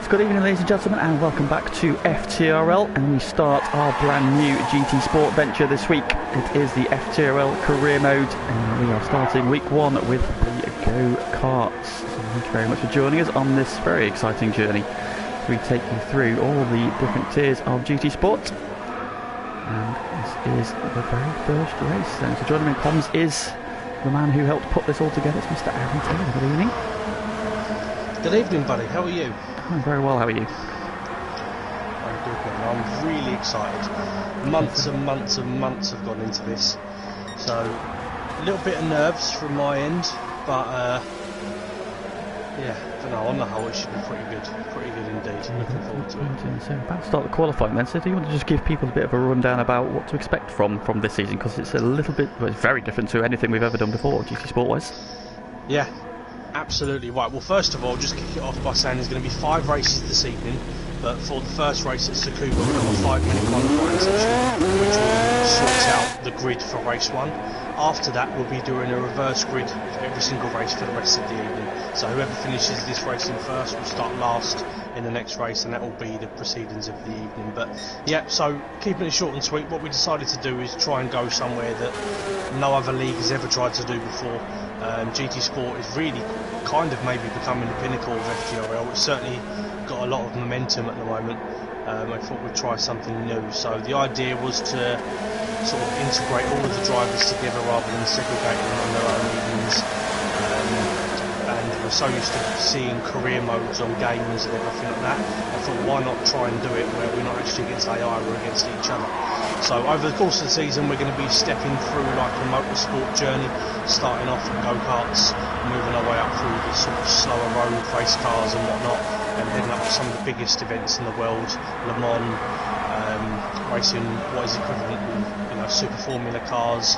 Good evening, ladies and gentlemen, and welcome back to FTRL. And we start our brand new GT Sport venture this week. It is the FTRL career mode, and we are starting week 1 with the go-karts. So thank you very much for joining us on this very exciting journey. We take you through all the different tiers of GT Sport, and this is the very first race. And so joining me in comms is the man who helped put this all together. It's Mr. Aaron Taylor. Good evening. Good evening, buddy. How are you? I'm very well. How are you? I'm good, man. I'm really excited. Months and months and months have gone into this, so a little bit of nerves from my end, but yeah, but no, on the whole it should be pretty good indeed. Looking forward to it. So about to start the qualifying then. So do you want to just give people a bit of a rundown about what to expect from this season, because it's a little bit, well, it's very different to anything we've ever done before, GT Sport wise. Yeah. Absolutely right. Well, first of all, just kick it off by saying there's going to be 5 races this evening, but for the first race at Tsukuba, we've got a 5-minute qualifying session, which will sort out the grid for race 1. After that, we'll be doing a reverse grid for every single race for the rest of the evening. So whoever finishes this racing first will start last in the next race, and that will be the proceedings of the evening. But yeah, so keeping it short and sweet, what we decided to do is try and go somewhere that no other league has ever tried to do before. GT Sport is really kind of maybe becoming the pinnacle of FTRL. It's certainly got a lot of momentum at the moment. I thought we'd try something new. So the idea was to sort of integrate all of the drivers together rather than segregating them on their own evenings. And we're so used to seeing career modes on games and everything like that. I thought, why not try and do it where we're not actually against AI, we're against each other. So over the course of the season, we're going to be stepping through like a motorsport journey, starting off with go-karts, moving our way up through the sort of slower road race cars and whatnot, and heading up to some of the biggest events in the world, Le Mans, racing what is equivalent with super formula cars,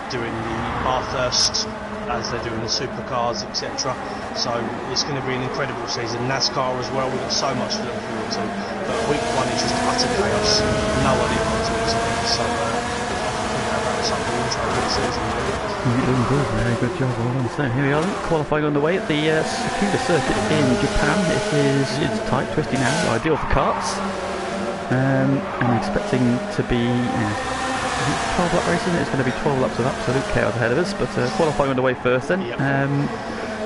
doing the Bathurst as they're doing the supercars, etc. So it's going to be an incredible season. NASCAR as well, we've got so much to look forward to. But week 1 is just utter chaos. No idea what to expect. So that wraps up the intro of the season. Indeed, very good job. Well done. So here we are, qualifying on the way at the Assetto circuit in Japan. It's tight, twisty now, ideal for karts. And I'm expecting to be 12 lap racing. It's going to be 12 laps of absolute chaos ahead of us, but qualifying underway first then. Yep.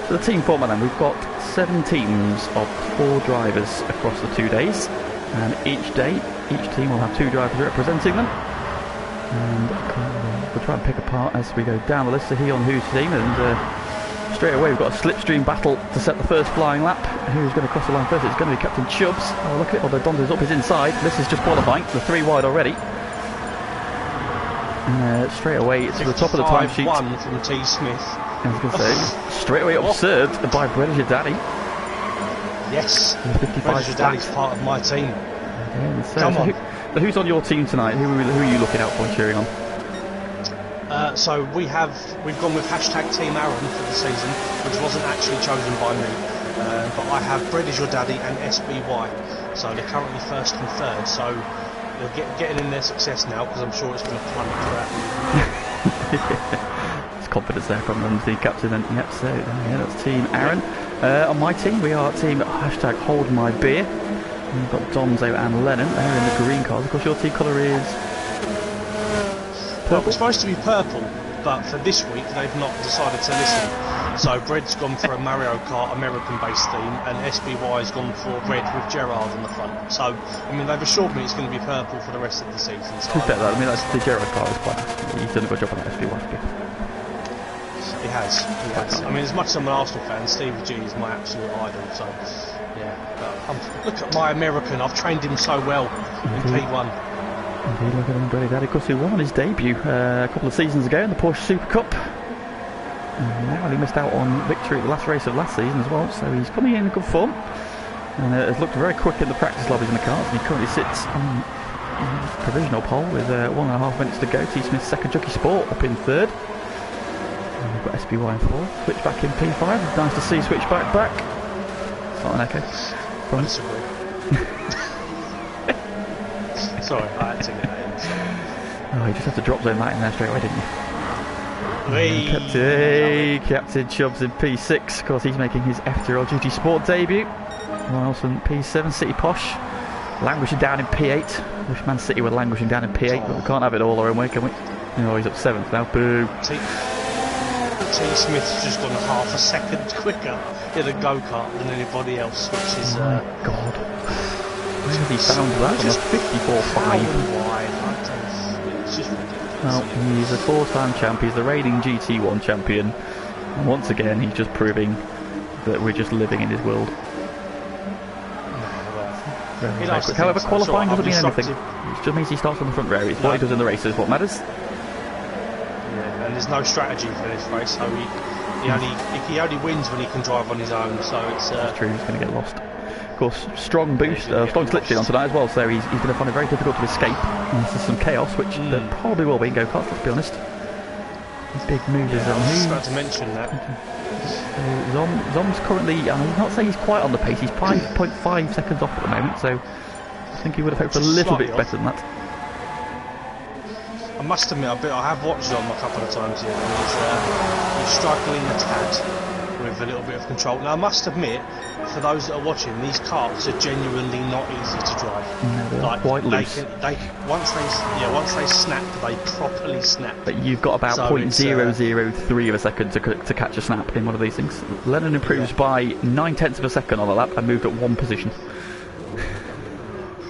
So the team format then, we've got 7 teams of 4 drivers across the 2 days, and each day each team will have 2 drivers representing them, and we'll try and pick apart as we go down the list to on whose team. And straight away we've got a slipstream battle to set the first flying lap. Who's going to cross the line first? It's going to be Captain Chubbs. Oh, look at it, although Donzo's up his inside. This is just qualifying, the 3 wide already. Straight away it's to the top of the timesheet. 1 from T. Smith. I was going to say, straight away absurd by British Daddy. Yes, British Daddy's part of my team. Come on. Who's on your team tonight? Who are you looking out for and cheering on? So we've gone with #Team Aaron for the season, which wasn't actually chosen by me. But I have British Daddy and SBY. So they're currently 1st and 3rd. So they're getting in their success now, because I'm sure it's going to plummet throughout. There's confidence there from the captain. And yep, so yeah, that's Team Aaron. On my team, we are team #HoldMyBeer. We've got Donzo and Lennon. They're in the green cars. Of course, your team colour is purple. Well, it was supposed to be purple, but for this week they've not decided to listen. So Bread's gone for a Mario Kart American-based theme, and SBY's gone for red with Gerard on the front. So, I mean, they've assured me it's going to be purple for the rest of the season. So I mean, that's the Gerard car is quite nice. He's done a good job on that SBY. He has. I mean, as much as I'm an Arsenal fan, Stevie G is my absolute idol. So, yeah. Look at my American. I've trained him so well in P1. Indeed, look at him, Brady Daddy. Of course, he won his debut a couple of seasons ago in the Porsche Super Cup. Narrowly missed out on victory at the last race of last season as well, so he's coming in good form, and has looked very quick in the practice lobbies in the cars, and he currently sits on provisional pole with 1.5 minutes to go. T. Smith's second Jockey Sport up in 3rd. And we've got SBY in 4th, Switchback in P5. It's nice to see Switchback back. It's not an echo. I disagree. Sorry, I had to get that in. Sorry. Oh, you just have to drop zone that in there straight away, didn't you? Captain Chubbs in P6. Of course, he's making his FTRL GT Sport debut. Wilson P7, City Posh languishing down in P8. Wish Man City were languishing down in P8, but we can't have it all our own way, can we? Oh, he's up 7th now. Boo. T Smith's just gone half a second quicker in a go-kart than anybody else, which is... God. Where has he found that on a 54.5? It's just ridiculous. Well, he's a 4-time champ, he's the reigning GT1 champion. And once again, he's just proving that we're just living in his world. However, qualifying doesn't mean anything. It just means he starts on the front row. It's what he does in the races what matters. Yeah, and there's no strategy for this race, so he only wins when he can drive on his own. So it's that's true. He's going to get lost. Of course, strong boost, strong slipstream on tonight as well. So he's going to find it very difficult to escape. And there's some chaos, which there probably will be in go-karts. Let's be honest. Big movers on I was about to mention that. So Zom's currently, I'm not saying he's quite on the pace, he's 5.5 seconds off at the moment, so I think he would have hoped for a little bit better than that. I must admit, I have watched Zom a couple of times here, and he's struggling a tad with a little bit of control. Now I must admit, for those that are watching, these karts are genuinely not easy to drive. No, they are quite loose. Once they snap, they properly snap. But you've got about 0.003 of a second to catch a snap in one of these things. Lennon improves by 9/10 of a second on the lap and moved at 1 position.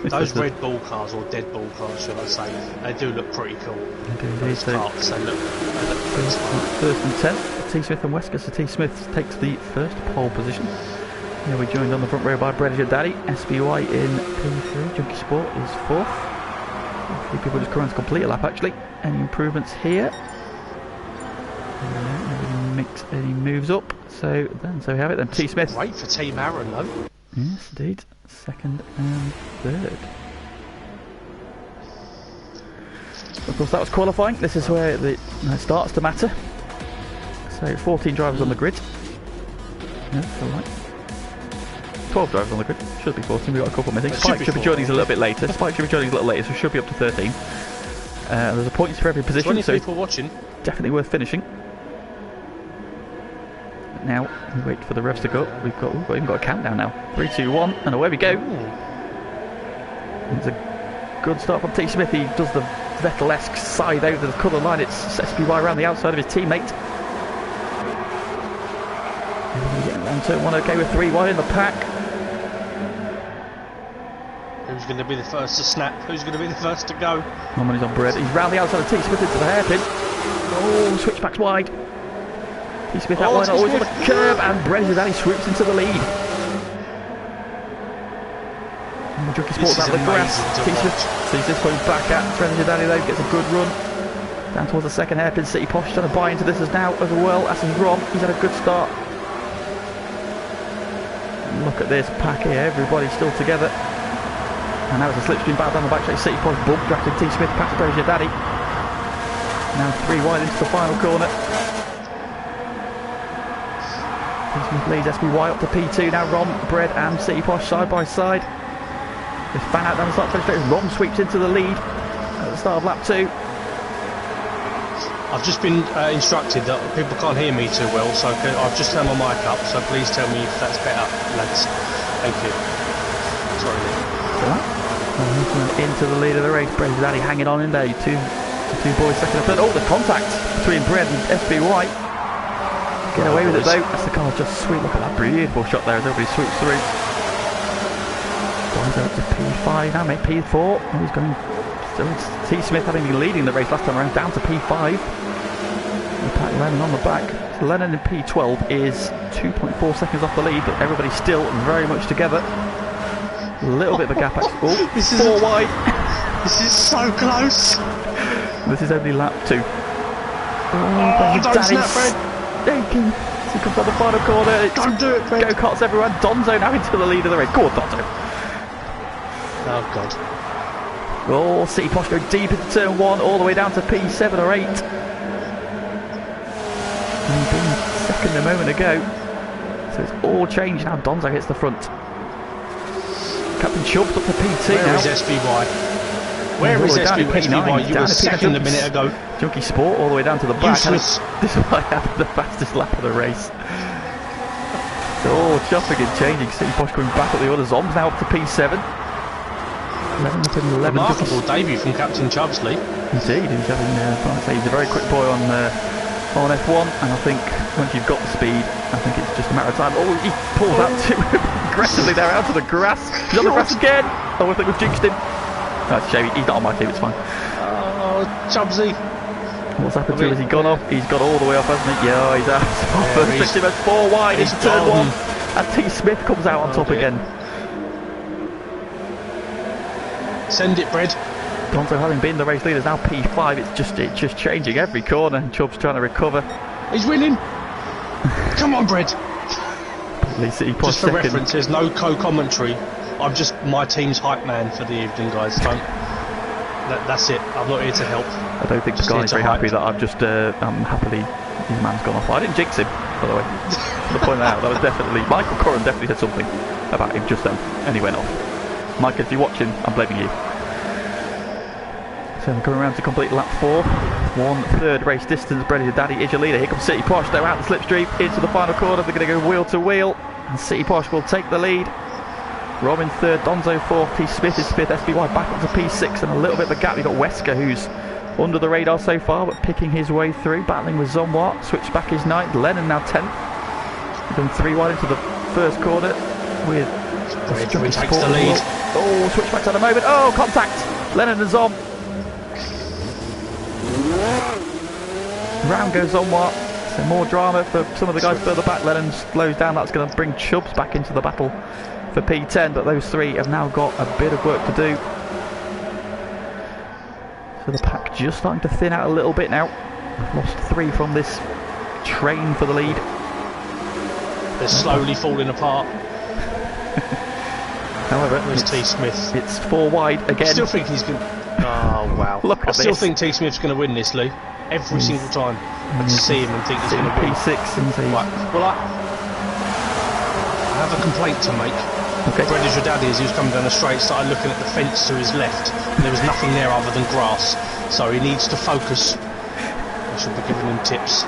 Those Red Bull cars, or Dead Bull cars, should I say, they do look pretty cool. Those karts, they look pretty smart. First and 10th, T Smith and Wesker. So T Smith takes the first pole position. Here we're joined on the front row by Bredish Daddy. SBY in P3. Junkie Sport is 4th. A few people just come around to complete a lap actually. Any improvements here? He moves up. So we have it then. T Smith. Great for Team Aaron though. Yes, indeed. 2nd and 3rd. Of course, that was qualifying. This is where it starts to matter. So 14 drivers on the grid. No, that's alright. 12 drivers on the grid. Should be 14. We've got a couple missing. Spike should be joining us a little bit later. Spike should be joining us a little later, so we should be up to 13. There's a points for every position. 20 so people watching. Definitely worth finishing. Now we wait for the revs to go up. We've even got a countdown now. 3, 2, 1, and away we go. It's a good start from T Smith. He does the Vettel-esque side over the colour line. It's SPY around the outside of his teammate. Getting around turn 1 okay with 3 wide in the pack. Who's going to be the first to snap? Who's going to be the first to go? Nobody's on bread. He's round the outside of T Smith into the hairpin. Oh, switchback's wide. T Smith out wide, always on the curb, and Bredish Daddy swoops into the lead. Junkie Sports out of the grass. T Smith sees this point back at Bredish Daddy though, gets a good run. Down towards the second hairpin. City Posh trying to buy into this as well as he's Ron. He's had a good start. Look at this pack here, everybody's still together. And now it's a slipstream battle down the back straight. City Posh bump, drafting T Smith past Bredish Daddy. Now 3 wide into the final corner. T Smith leads SBY up to P2. Now Rom, Bread and City Posh side by side. They fan out down the start finish straight. Rom sweeps into the lead at the start of lap 2. I've just been instructed that people can't hear me too well, so I've just turned my mic up, so please tell me if that's better, lads. Thank you. Sorry. Into the lead of the race. Bredish Daddy hanging on in there. Two boys second and third. Oh, the contact between Bread and SBY. Get away with it though. That's the car just sweet. Look at that beautiful shot there as everybody swoops through. Going up to P5 now, mate. P4. Oh, he's going. Still, it's T Smith having been leading the race last time around, down to P5. Pat Lennon on the back. So Lennon in P12 is 2.4 seconds off the lead, but everybody's still very much together. A little bit of a gap. Oh, this is 4 wide. This is so close. This is only lap 2. Oh, don't snap, Fred. He comes on the final corner. Don't do it, Fred. Go-karts everyone. Donzo now into the lead of the race. Go on, Donzo. Oh, God. Oh, City Posh go deep into turn 1, all the way down to P7 or 8. And being second a moment ago. So it's all changed now. Donzo hits the front. Captain Chubb's up to P2 now. Where is SBY? Where is SBY? You were second a minute ago. Junkie Sport all the way down to the back. Useless. This is why I had the fastest lap of the race. Oh, jumping and changing. City Posh coming back at the other. Zom's now up to P7. 11 up in 11. Remarkable debut from Captain Chubsley. Indeed, he's having, he's a very quick boy on F1, and I think once you've got the speed, I think it's just a matter of time. Oh, he pulls out too aggressively there out to the grass. He's on the grass again. Oh, I think we've jinxed him. That's a shame. He's not on my team. It's fine. Oh, Chubsy. What's happened to him? Has he gone off? He's got all the way off, hasn't he? Yeah, he's out. Yeah, First him at 4 wide into turn 1, and T Smith comes out on top dear. again. Send it, Bread. Gonzo, having been the race leader, is now P5. It's just changing every corner, and Chubb's trying to recover. He's winning. Come on, Bread. City Posh Just for second. reference, there's no co-commentary. I'm just my team's hype man for the evening, guys. That's it. I'm not here to help. I don't think Sky's very happy that I've just happily his man's gone off. I didn't jinx him, by the way. To point that out, that was definitely Michael Corran definitely said something about him just then, and he went off. Mike, if you're watching, I'm blaming you. So coming around to complete lap 4. 1/3 race distance. Brady Daddy is your leader. Here comes City Posh. They're out the slipstream into the final corner. They're going to go wheel to wheel, and City Posh will take the lead. Robin 3rd, Donzo 4th, T Smith is 5th, SBY back up to P6, and a little bit of a gap. You've got Wesker, who's under the radar so far, but picking his way through, battling with Zomwa. Switchback is 9th, Lennon now 10th. He's done 3 wide into the first corner with He takes the lead. Oh, switchback's at a moment. Oh, contact! Lennon and Zom. Round goes Zomwa. So more drama for some of the guys further back. Lennon slows down. That's going to bring Chubbs back into the battle for P10, but those 3 have now got a bit of work to do. So the pack just starting to thin out a little bit now. I've lost 3 from this train for the lead. They're slowly falling apart. However, where's T Smith? It's 4 wide again. I still think he's going to... Oh, wow. Look at I still this. think T Smith's going to win this, Lee. Every single time. I just see him and think he's going to win. P6 and Right. Well, I have a complaint to make. Okay. Bredish Daddy, as he was coming down the straight, started looking at the fence to his left, and there was nothing there other than grass. So he needs to focus. I should be giving him tips.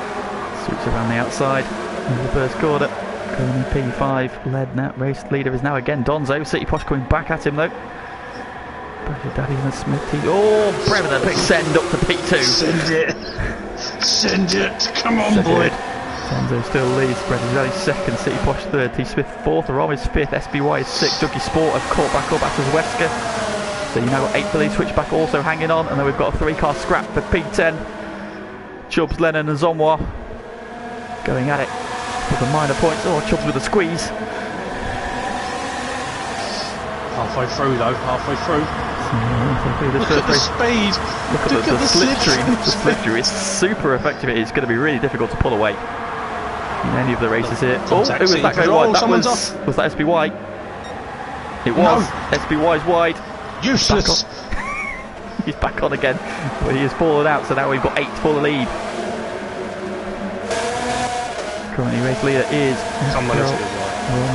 Switch around the outside in the first corner. Going P5, led now. Race leader is now again Donzo. City Posh coming back at him though. Bredish Daddy and Smith. Oh, Brevin, a big send up to P2. Send it. Send it. Come on, boy. Donzo still leads. Bredish Daddy 2nd, City Posh 3rd, T Smith 4th, Rom is 5th, SBY is 6th, Junkie Sport have caught back up after Wesker. So you now got 8th for lead, Switchback also hanging on, and then we've got a 3-car scrap for P10. Chubbs, Lennon and Zomwa going at it for the minor points. Oh, Chubbs with a squeeze. Halfway through though, halfway through. Look at the speed. Look at the slipstream. The slipstream is super effective. It's going to be really difficult to pull away in any of the races here. Contact, who was that going wide? That was that SBY? It was. No. SBY's wide. Useless. He's back on again, but he has fallen out. So now we've got 8 for the lead. Currently race leader is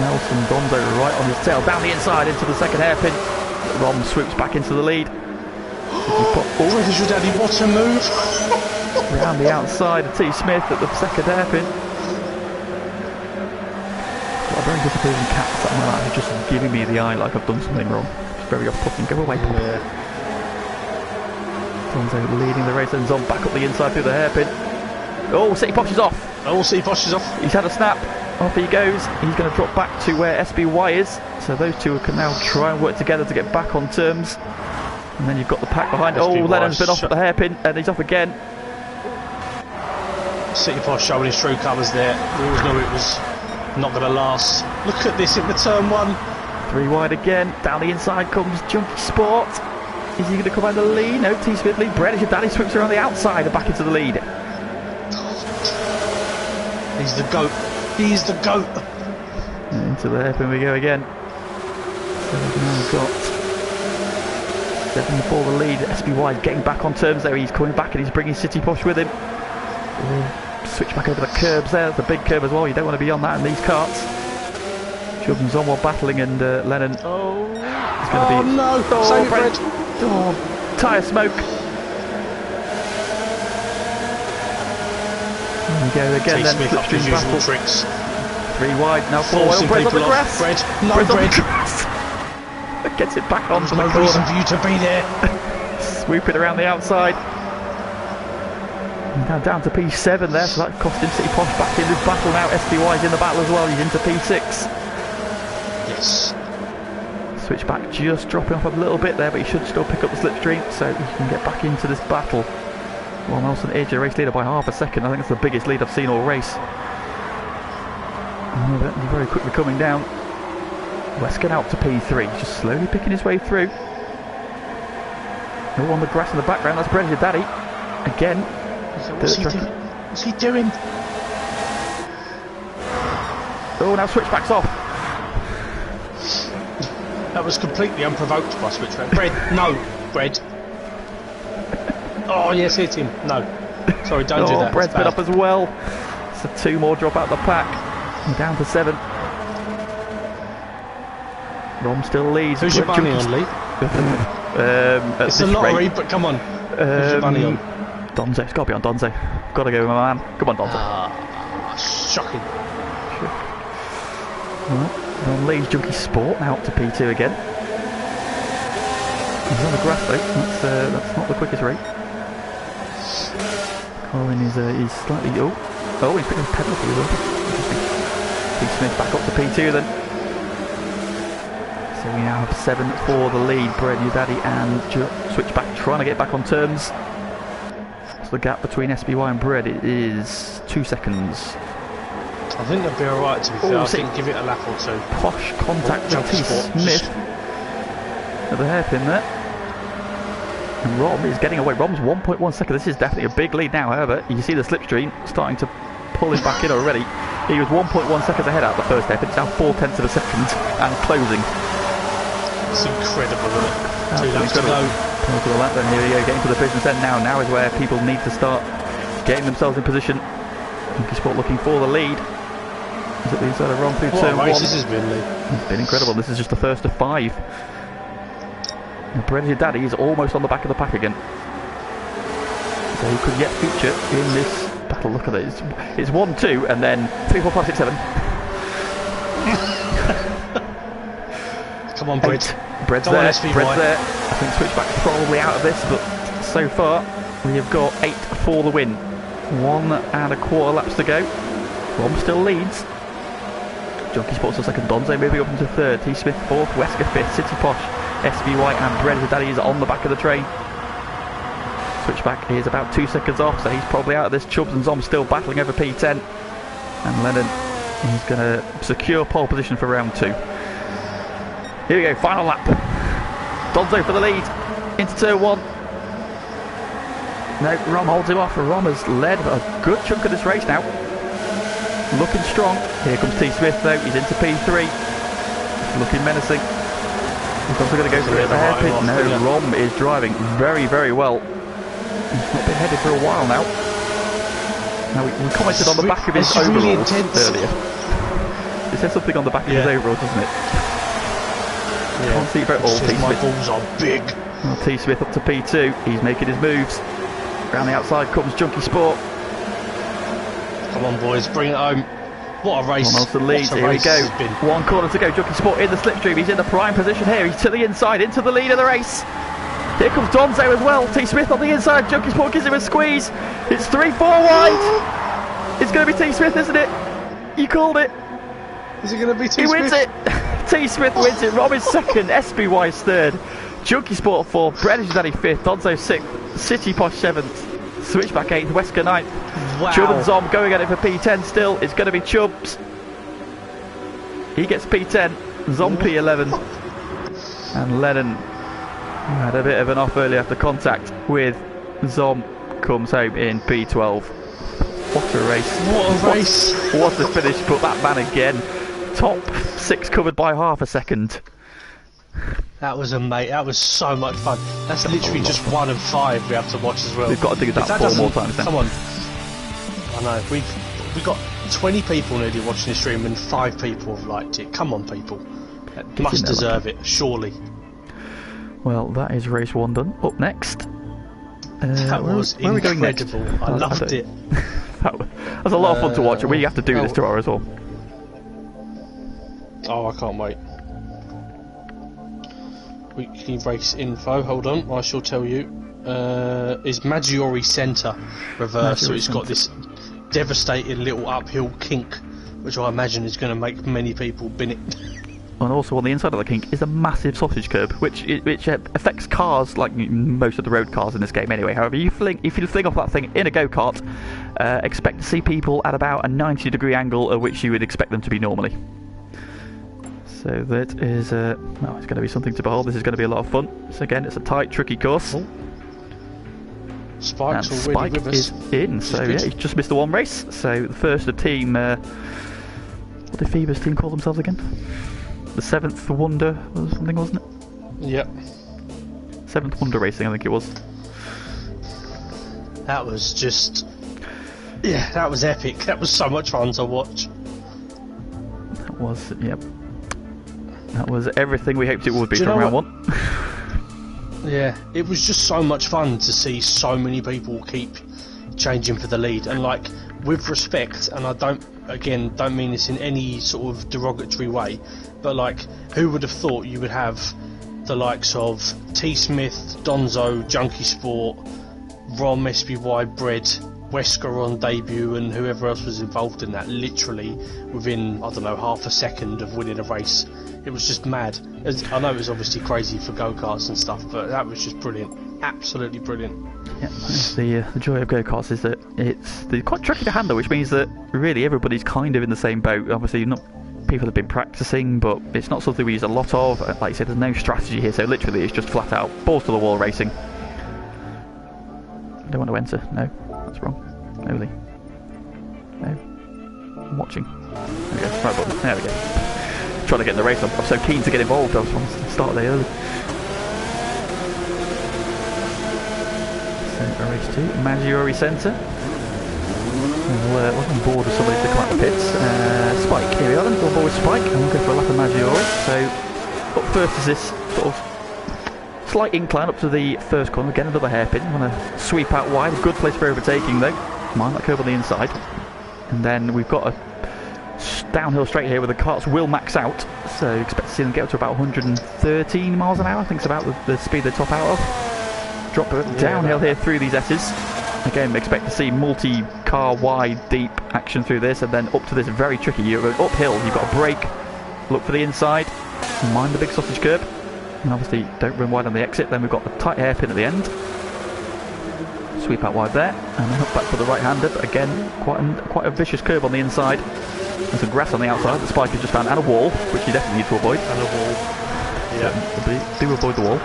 Nelson. Gonzo right on his tail, down the inside into the second hairpin. Rom swoops back into the lead. British Daddy, what a move! Around the outside of T Smith at the second hairpin. Got a very disappointing cat that my life is just giving me the eye like I've done something wrong. It's very off-putting. Go away, Pop. Yeah. Gonzo leading the race and Zom back up the inside through the hairpin. Oh, City Posh is off. Oh, City Posh is off. He's had a snap. Off he goes. He's going to drop back to where SBY is. So those 2 can now try and work together to get back on terms. And then you've got the pack behind. Oh, Lennon's been off at the hairpin and he's off again. City Posh showing his true colours there. We always knew it was not going to last. Look at this into turn 1. 3 wide again. Down the inside comes Junkie Sport. Is he going to come out the lead? No, T Smith lead. Bredish Daddy swoops around the outside and back into the lead. He's the GOAT. He's the GOAT. Into the hairpin we go again. So we've now got 7 for the lead. SBY is getting back on terms there. He's coming back and he's bringing City Posh with him. Switch back over the curbs there. That's a big curb as well. You don't want to be on that in these karts. Chubbs and Zomwa battling and Lennon. Oh, it's going to be, no. Oh, Save it, Brett. Oh, tyre smoke. There we go again then. Smith up his usual tricks. 3 3 wide, now 4 wide, Forcing Bread on people the off. grass! Bread, no Bread on bread. the grass! Gets it back onto There's the no reason corner. for you to be there. Swoop it around the outside. Now down to P7 there, so that cost him City Posh back in this battle now. SPY's in the battle as well, he's into P6. Yes. Switch back just dropping off a little bit there, but he should still pick up the slipstream, so he can get back into this battle. Well, Nelson is the race leader by half a second. I think it's the biggest lead I've seen all race. He's very quickly coming down. Wesker out to P3, just slowly picking his way through. No on the grass in the background, that's Brendan Daddy. Again. What's he doing? What's he doing? Oh, now switchback's off. That was completely unprovoked by switchback. Bread, no, Bread. Oh yes, hit him. No, sorry, don't do that. Bread's been up as well. So 2 more drop out the pack. We're down to 7. Rom still leads. Who's your bunny on, Lee? It's a lottery, but come on. Who's your bunny on? Donze, it's got to be on Donze. Got to go with my man. Come on, Donze. Shocking. Well, Ron leads Junkie Sport now up to P2 again. He's on the grass though. That's not the quickest rate. Colin is slightly he's picking up a penalty as well. Interesting. Smith back up to P2 then. So we now have 7 for the lead. Bread, your daddy, and Switchback trying to get back on terms. So the gap between SBY and Bread is 2 seconds. I think they'll be alright, to be fair. I think give it a lap or 2. Posh contact with T. Smith at the hairpin there. And Rom is getting away. Rom's 1.1 seconds. This is definitely a big lead now, however. You can see the slipstream starting to pull him back in already. He was 1.1 seconds ahead out the first hairpin. It's now 0.4 of a second and closing. It's incredible, isn't it? 2 laps to go. To the lap then, here we go, getting to the business end now. Now is where people need to start getting themselves in position. Junkie Sport looking for the lead. Is it the inside of Rom through turn 1? This has been, Lee. It's been incredible. This is just the first of 5. Now, Brendan Daddy is almost on the back of the pack again. So he could yet feature in this battle. Look at it. It's 1, 2, and then 3, 4, 5, 6, 7. Come on, Brett. Bread's Come there. on, SVY. Bread's there. I think Switchback's probably out of this, but so far we have got 8 for the win. 1.25 laps to go. Rom still leads. Junkie Sports a second. Donze moving up into 3rd. T. Smith 4th. Wesker 5th. City Posh, SVY and Bread Daddy is on the back of the train. Switchback is about 2 seconds off, so he's probably out of this. Chubbs and Zom still battling over P10. And Lennon is going to secure pole position for round 2. Here we go, final lap. Donzo for the lead. Into turn 1. No, Rom holds him off. Rom has led a good chunk of this race now. Looking strong. Here comes T. Smith though. He's into P3. Looking menacing. He's also going to go through the hairpin. No, Rom is driving very, very well. He's not been headed for a while now. Now we commented on the back of his overalls earlier. It says something on the back of his overalls, doesn't it? Yeah. Can't see it very all. T. My Smith. balls are big. Well, T. Smith up to P2. He's making his moves. Around the outside comes Junkie Sport. Come on, boys, bring it home. What a race. Nelson leads. Here we go. 1 corner to go. Junkie Sport in the slipstream. He's in the prime position here. He's to the inside, into the lead of the race. Here comes Donzo as well. T. Smith on the inside. Junkie Sport gives him a squeeze. It's 3-4 wide. It's going to be T. Smith, isn't it? You called it. Is it going to be T. He Smith? wins it. T. Smith wins it. Rob is 2nd. SBY is 3rd. Junkie Sport 4th. British Daddy 5th. Donzo 6th. City Posh 7th. Switchback 8th. Wesker 9th. Wow. Chubb and Zom going at it for P10 still. It's going to be Chubbs. He gets P10. Zom P11. And Lennon had a bit of an off early after contact with Zom. Comes home in P12. What a race. What a race. What a finish. But that man again. Top 6 covered by half a second. That was amazing. That was so much fun. That's literally just 1 of 5 we have to watch as well. We've got to do that 4 more times now. Come on. I know. We've got 20 people nearly watching the stream and 5 people have liked it. Come on, people. Must deserve it, surely. Well, that is race 1 done. Up next. That was where are we going next? I loved it. That was a lot of fun to watch. We have to do this tomorrow as well. Oh, I can't wait. Weekly race info. Hold on, I shall tell you. Is Maggiore Centre reverse? So it's got this devastating little uphill kink, which I imagine is going to make many people bin it. And also on the inside of the kink is a massive sausage curb, which affects cars like most of the road cars in this game anyway. However, if you fling off that thing in a go-kart, expect to see people at about a 90-degree angle at which you would expect them to be normally. So that is, well, it's going to be something to behold. This is going to be a lot of fun. So again, it's a tight, tricky course. Oh. Spike's and already Spike with us. is in, so yeah, he's just missed the one race. So the first of team, what did Phoebe's team call themselves again? The Seventh Wonder or something, wasn't it? Yep. Seventh Wonder Racing, I think it was. That was just... yeah, that was epic. That was so much fun to watch. That was, yep. That was everything we hoped it would be from round one. Yeah, it was just so much fun to see so many people keep changing for the lead, and like, with respect, and I don't mean this in any sort of derogatory way, but like, who would have thought you would have the likes of T Smith, Donzo, Junkie Sport, Rom, SBY, Bread, Wesker on debut, and whoever else was involved in that, literally within, I don't know, half a second of winning a race. It was just mad. I know it was obviously crazy for go-karts and stuff, but that was just brilliant. Absolutely brilliant. Yeah, the joy of go-karts is that they're quite tricky to handle, which means that really everybody's kind of in the same boat. Obviously, not people have been practicing, but it's not something we use a lot of. Like I said, there's no strategy here, so literally it's just flat out balls to the wall racing. I don't want to enter. No, that's wrong. No, Lee. No. I'm watching. There we go. Right button. There we go. Trying to get in the race. I'm so keen to get involved. I was trying to start there early. So race 2, Maggiore Centre. We'll on board with somebody to come out the pits. Spike, here we are then. We'll board with Spike, and we'll go for a lap of Maggiore. So up first is this sort of slight incline up to the first corner. Again, another hairpin. I'm going to sweep out wide. A good place for overtaking though. Mind that curve on the inside. And then we've got a downhill straight here where the karts will max out, so expect to see them get up to about 113 miles an hour. I think it's about the speed they top out of. Drop downhill here through these S's. Again, expect to see multi-car wide deep action through this, and then up to this very tricky, you're going uphill, you've got to brake, look for the inside, mind the big sausage curb, and obviously don't run wide on the exit. Then we've got the tight hairpin at the end. Sweep out wide there, and then up back for the right-hander, but again, quite a vicious curve on the inside. There's some grass on the outside that Spike has just found, and a wall, which you definitely need to avoid. And a wall. Yeah. Do avoid the wall.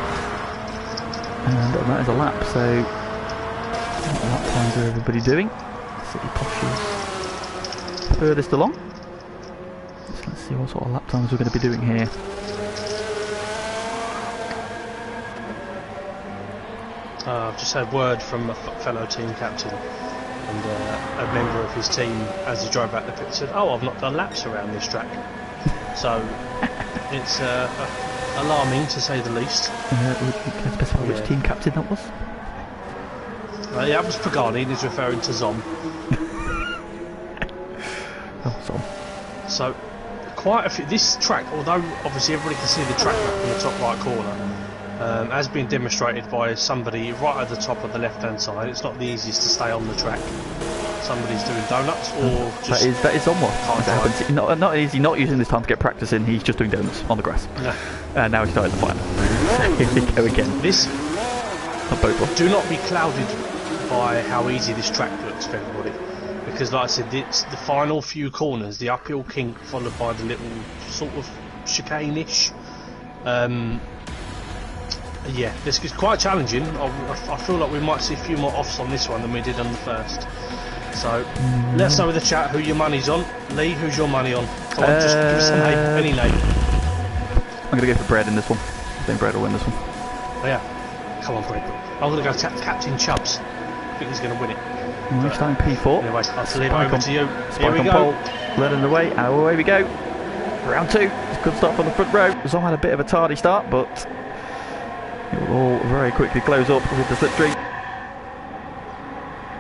And that is a lap, so what lap times are everybody doing? City Posh is furthest along. So let's see what sort of lap times we're going to be doing here. I've just had word from a fellow team captain, and a member of his team, as he drove back the pit, said, "Oh, I've not done laps around this track." So it's alarming, to say the least. Can I specify which team captain that was? Yeah, that was Pagani, and he's referring to Zom. Oh, Zom. So quite a few. This track, although obviously everybody can see the track map in the top right corner, has been demonstrated by somebody right at the top of the left-hand side. It's not the easiest to stay on the track. Somebody's doing donuts, or just... That is on what? Not easy, not using this time to get practice in, he's just doing donuts on the grass. No. Now he's starting the final. Here we go again. Do not be clouded by how easy this track looks for everybody. Because like I said, it's the final few corners, the uphill kink followed by the little sort of chicane-ish. Yeah, this is quite challenging. I feel like we might see a few more offs on this one than we did on the first. So, let us know in the chat who your money's on. Lee, who's your money on? Come on, just give us a name, any name. I'm going to go for Bread in this one. I think Bread will win this one. Oh yeah, come on Bread. I'm going to go Captain Chubbs. I think he's going to win it. We're starting P4. Anyway, I'll leave it over to you. Spike on pole, leading the way, and away we go. Round 2. It's a good start from the front row. Zom had a bit of a tardy start, but it will all very quickly close up with the slipstream.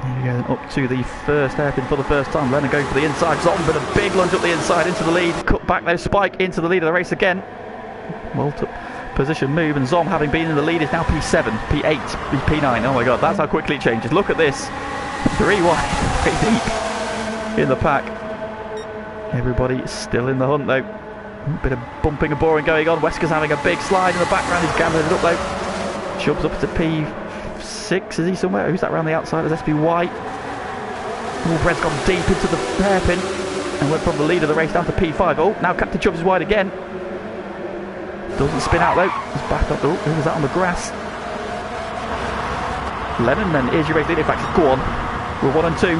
Here we go, up to the first hairpin for the first time. Lennon going for the inside. Zom with a big lunge up the inside into the lead. Cut back there, Spike into the lead of the race again. Position move, and Zom, having been in the lead, is now P7, P8, P9. Oh my god, that's how quickly it changes. Look at this. 3 wide, 3 deep in the pack. Everybody still in the hunt though. A bit of bumping and boring going on. Wesker's having a big slide in the background. He's gathering it up though. Chubb's up to P6, is he somewhere? Who's that around the outside? Is SBY? Oh, Brett's gone deep into the hairpin and went from the lead of the race down to P5. Oh, now Captain Chubbs is wide again. Doesn't spin out though. He's back up. Oh, who was that on the grass? Lennon, then here's your race leader. In fact, go on. We're 1 and 2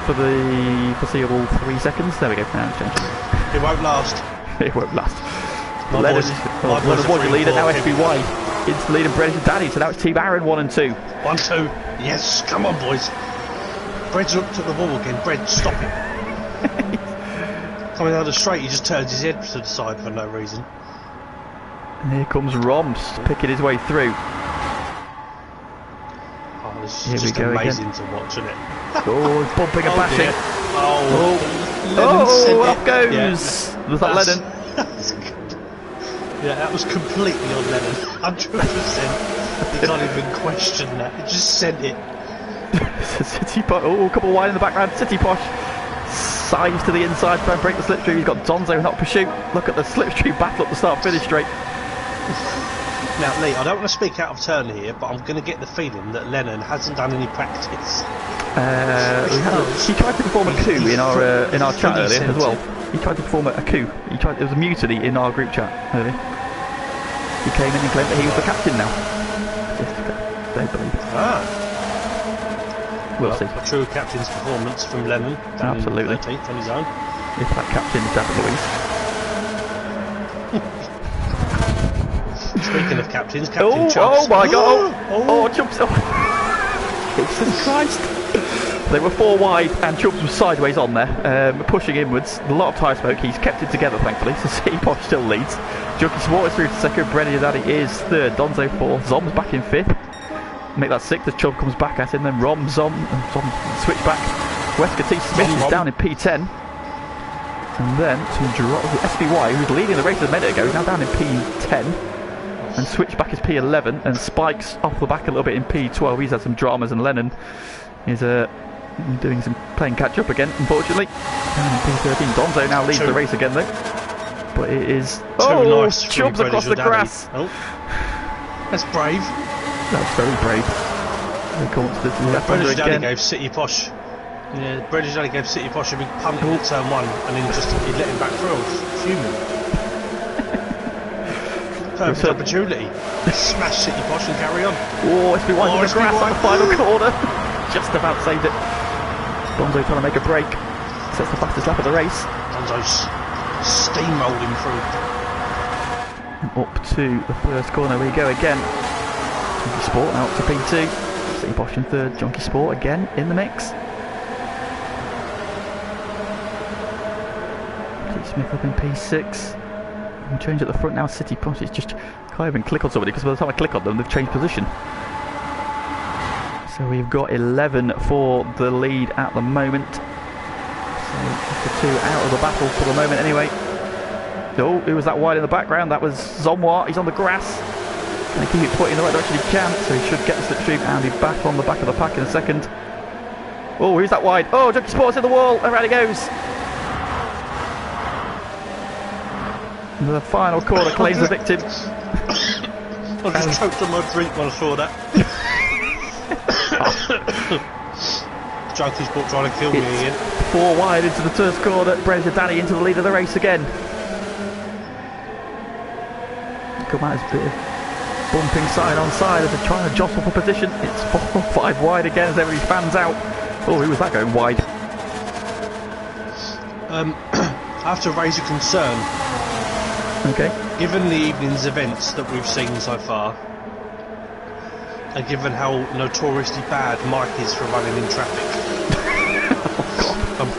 for the foreseeable 3 seconds. There we go. Now it's changing. It won't last. It won't last. Lennon was your leader. Now SBY into the lead and Brennan's Daddy. So now it's Team Aaron 1 and 2. 1, 2. Yes, come on, boys. Bread's looked at the wall again. Bread, stop it. Coming down the straight, he just turns his head to the side for no reason. And here comes Roms picking his way through. Oh, this is just amazing to watch, isn't it? Oh, he's bumping and bashing. Dear. Off goes. Yeah, was that Lennon? Yeah, that was completely on Lennon. 100%. You can't even question that. He just sent it. City Posh. Oh, a couple wide in the background. City Posh sides to the inside, try and break the slipstream. He's got Donzo in hot pursuit. Look at the slipstream battle up the start, finish straight. Now, Lee, I don't want to speak out of turn here, but I'm going to get the feeling that Lennon hasn't done any practice. He tried to perform a coup in our chat earlier as well. He tried to perform a coup. It was a mutiny in our group chat earlier. He came in and claimed that he was the captain now. Don't believe. We'll see. A true captain's performance from Lennon. Absolutely. 13th on his own. If that captain is David Louise. Speaking of captains, Captain Chubbs. Oh my god! Oh, Chubbs! Jesus Christ! They were 4 wide and Chubbs was sideways on there, pushing inwards. A lot of tyre smoke. He's kept it together, thankfully. So City Posh still leads. Junkie Sport is through to second. Brennan Daddy is third. Donzo 4th. Zom's back in 5th. Make that 6th as Chubb comes back at him. Then Zom switch back. Wesker T. Smith is down in P10. And then some drop SBY, who's leading the race a minute ago, is now down in P10. And switch back is P11. And Spike's off the back a little bit in P12. He's had some dramas, and Lennon is doing some playing catch up again, unfortunately. Down in P13. Donzo now leads the race again though. But it is nice Chubbs across the grass. Oh. That's brave. That's very brave. They come to the left Brennan's Daddy again. gave City Posh. Yeah, Brennan's Daddy gave City Posh a big punt in turn 1, and then he let him back through. Fuming. Perfect opportunity. Smash City Posh and carry on. Oh, SBY with the grass on the final corner. Just about saved it. Donzo trying to make a break. Sets the fastest lap of the race. Donzo's steamrolling through. Up to the first corner we go again. Junkie Sport now up to P2. City Posh in third. Junkie Sport again in the mix. Smith up in P6. We'll change at the front now. City Posh. It's just can't even click on somebody because by the time I click on them, they've changed position. So we've got 11 for the lead at the moment. So the 2 out of the battle for the moment anyway. Oh, who was that wide in the background? That was Zomwa. He's on the grass. Can he keep it pointing in the right direction? He can. So he should get the slipstream and be back on the back of the pack in a second. Oh, who's that wide? Oh, Junkie Sport's in the wall. Around it goes. The final corner claims the victim. I just choked on my drink when I saw that. Junkie Sport trying to kill me again. 4 wide into the first corner. Brennan Daddy into the lead of the race again. Come out as a bit of bumping side on side as they're trying to jostle for position. It's 4 or 5 wide again as everybody fans out. Oh, who was that going wide? I have to raise a concern. Okay. Given the evening's events that we've seen so far, and given how notoriously bad Mike is for running in traffic, I'm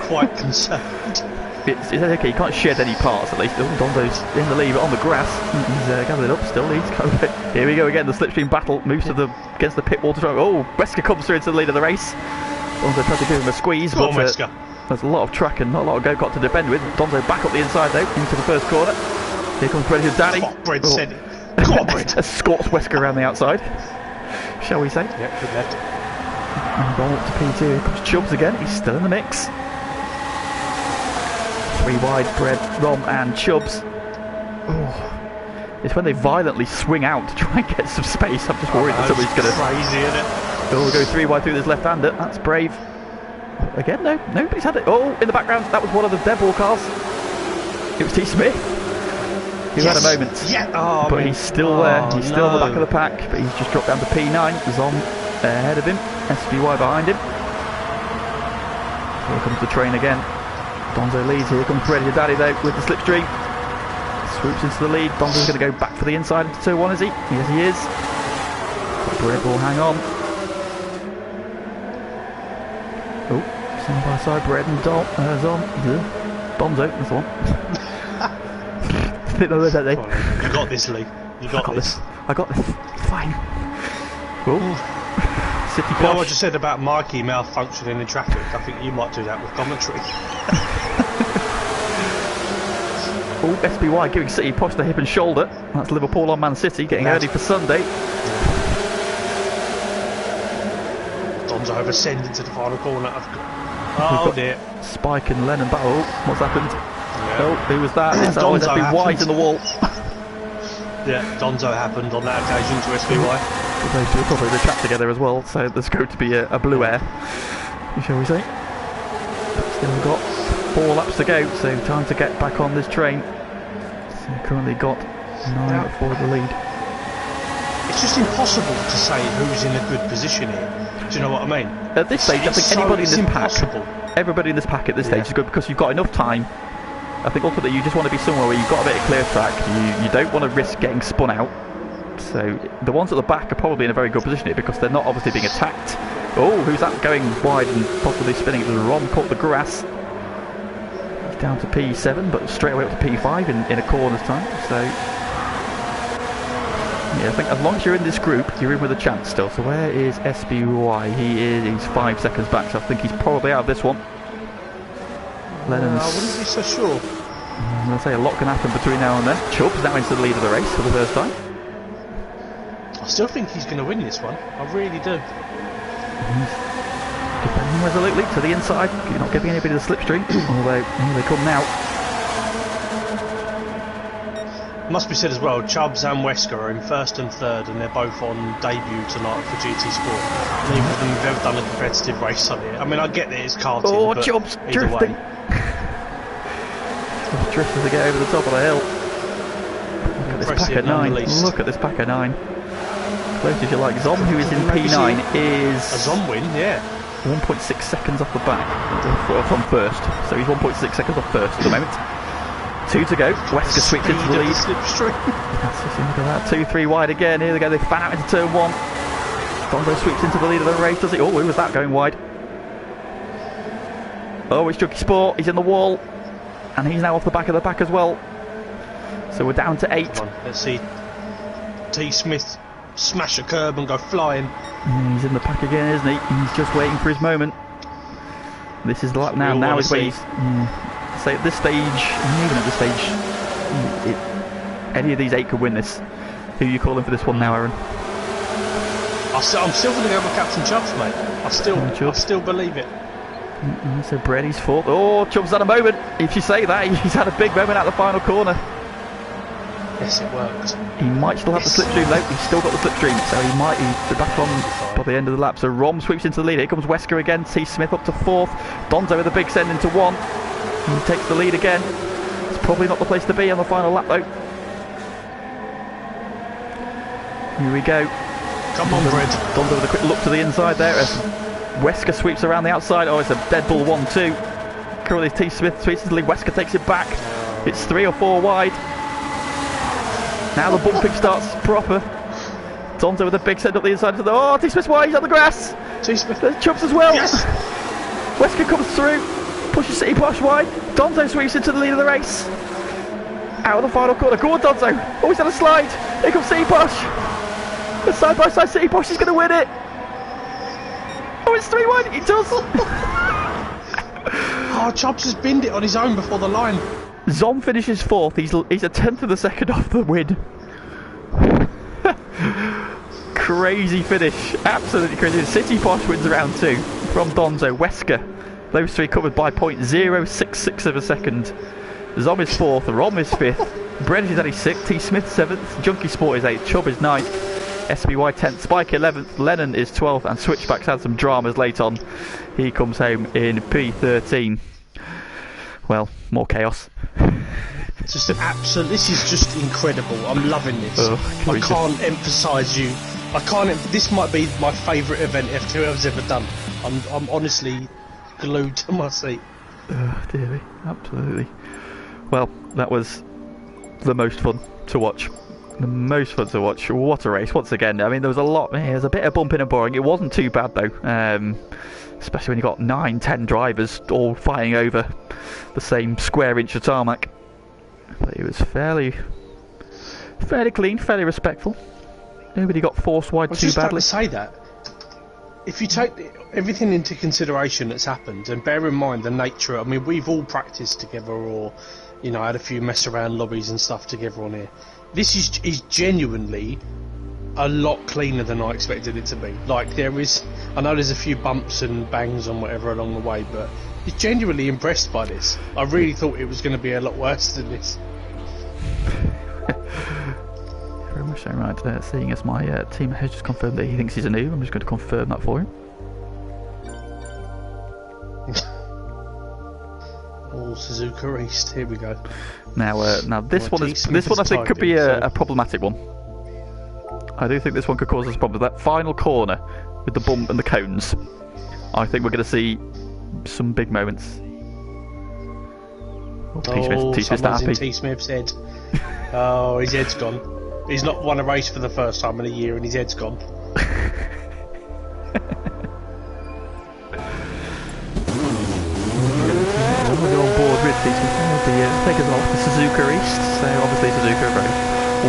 quite concerned. it's okay, he can't shed any parts at least. Donzo's in the lead, but on the grass, he's gathered up still. Here we go again, the slipstream battle, moves to against the pit wall to try. Oh, Wesker comes through into the lead of the race. Donzo tries to give him a squeeze, but there's a lot of track and not a lot of go-kart to defend with. Donzo back up the inside though, into the first corner. Here comes Bread, his daddy. Bread said it. Come on, Bread. Escorts Wesker around the outside, shall we say? Yep, good left. And on up to P2, here comes Chubbs again, he's still in the mix. 3 wide, Bread, Rom and Chubbs. Oh, it's when they violently swing out to try and get some space. I'm just worried that somebody's going to... crazy, isn't it? Oh, we'll go 3 wide through this left-hander. That's brave. Again, no, nobody's had it. Oh, in the background, that was one of the dead ball cars. It was T. Smith, who had a moment. Yeah. But he's still there. He's still on the back of the pack, but he's just dropped down to P9. Zom ahead of him. SVY behind him. Here comes the train again. Donzo leads. Here comes Freddy, your daddy though, with the slipstream. Swoops into the lead. Donzo's going to go back for the inside into turn 1, is he? Yes, he is. Bread will hang on. Oh, side by side, Bread and Zom. Donzo, that's the one. You got this, Lee. You got this. I got this. Fine. Cool. City you know what you said about Mikey malfunctioning in traffic? I think you might do that with commentary. Oh, SBY giving City Posh the hip and shoulder. That's Liverpool on Man City, getting ready for Sunday. Donzo ascending to the final corner. Oh dear. Spike and Lennon battle. Oh, what's happened? Yeah. Oh, who was that? It's always been wide in the wall. Yeah, Donzo happened on that occasion to SBY. Those two are probably the track together as well, so there's going to be a blue air, shall we say. Still got 4 laps to go, so time to get back on this train. So currently got 9 for the lead. It's just impossible to say who's in a good position here. Do you know what I mean? At this stage, I think anybody in this pack, everybody in this pack at this stage is good because you've got enough time. I think ultimately you just want to be somewhere where you've got a bit of clear track. You don't want to risk getting spun out. So the ones at the back are probably in a very good position here because they're not obviously being attacked. Oh, who's that going wide and possibly spinning? It was Ron caught the grass. He's down to P7, but straight away up to P5 in a corner's time. So yeah, I think as long as you're in this group, you're in with a chance still. So where is SBY? He's 5 seconds back, so I think he's probably out of this one. Lennon's... I wouldn't be so sure. I'm going to say a lot can happen between now and then. Chubb's now into the lead of the race for the first time. I still think he's going to win this one. I really do. Defending resolutely to the inside. You're not giving anybody the slipstream. Although, here they come now. Must be said as well, Chubbs and Wesker are in 1st and 3rd, and they're both on debut tonight for GT Sport. Neither of them have ever done a competitive race on here. I mean, I get that it's karting, but Chubbs either drifting. way. Drifting to get over the top of the hill. Look at this pack at 9. Look at this pack at 9. Close as you like. Zom, who is in P9, is... A Zom win, yeah. 1.6 seconds off the back. From first. So he's 1.6 seconds off first at the moment. 2 to go. Wesker sweeps into the lead. Look at that. 2, 3 wide again. Here they go. They fan out into turn 1. Donzo sweeps into the lead of the race, does he? Oh, who was that going wide? Oh, it's Junkie Sport. He's in the wall. And he's now off the back of the pack as well. So we're down to 8. Come on, let's see T. Smith smash a curb and go flying. He's in the pack again, isn't he? He's just waiting for his moment. This is the lap now. Now is where he's... So at this stage, even at this stage, any of these 8 could win this. Who are you calling for this one now, Aaron? I'm still going to go with Captain Chubbs, mate. I still believe it. So Brady's 4th. Oh, Chubbs had a moment. If you say that, he's had a big moment at the final corner. Yes, it worked. He might still have the slipstream though. He's still got the slipstream, so he might be back on by the end of the lap. So Rom sweeps into the lead. Here comes Wesker again. T. Smith up to 4th. Donzo with a big send into 1. He takes the lead again. It's probably not the place to be on the final lap though. Here we go. Come on, Brent. Donzo with a quick look to the inside there as Wesker sweeps around the outside. Oh, it's a dead bull 1-2. Currently T. Smith sweeps into the lead. Wesker takes it back. It's 3 or 4 wide. Now the bumping starts proper. Donzo with a big send up the inside. Oh, T. Smith's wide. He's on the grass. T. Smith. There's Chubbs as well. Yes. Wesker comes through. Pushes City Posh wide. Donzo sweeps into the lead of the race. Out of the final corner. Go on, Donzo. Oh, he's on a slide. Here comes C-Posh. The side-by-side C-Posh is going to win it. Oh, it's 3-1. He does. Oh, Chubbs has binned it on his own before the line. Zom finishes 4th. He's a tenth of a second off the win. Crazy finish. Absolutely crazy. City Posh wins round 2 from Donzo. Wesker. Those 3 covered by 0.066 of a second. Zom is 4th. Rom is 5th. Bredish is only 6th. T. Smith 7th. Junkie Sport is 8th. Chubb is 9th. SBY 10th. Spike 11th. Lennon is 12th. And Switchback's had some dramas late on. He comes home in P13. Well, more chaos. Just an absolute. This is just incredible. I'm loving this. I can't emphasise you. I can't. This might be my favourite event FTRL's ever done. I'm honestly glued to my seat. Oh, dear me. Absolutely. Well, that was the most fun to watch. The most fun to watch. What a race. Once again, I mean, there was a lot. There was a bit of bumping and boring. It wasn't too bad, though. Especially when you got 9-10 drivers all fighting over the same square inch of tarmac. But it was fairly clean, fairly respectful. Nobody got forced wide too badly. I was just about to say that. If you take everything into consideration that's happened, and bear in mind the nature, I mean, we've all practiced together or, you know, had a few mess around lobbies and stuff together on here. This is genuinely a lot cleaner than I expected it to be. Like, I know there's a few bumps and bangs and whatever along the way, but I'm genuinely impressed by this. I really thought it was going to be a lot worse than this. Very much so, right. Seeing as my team has just confirmed that he thinks he's a noob, I'm just going to confirm that for him. All Suzuka East. Here we go. Now this one I think could be a problematic one. I do think this one could cause us problems. That final corner with the bump and the cones, I think we're going to see some big moments. T. Smith's head. Oh, his head's gone. He's not won a race for the first time in a year and his head's gone. We're on board with T. Smith. The figures off the Suzuka East. So obviously Suzuka, a very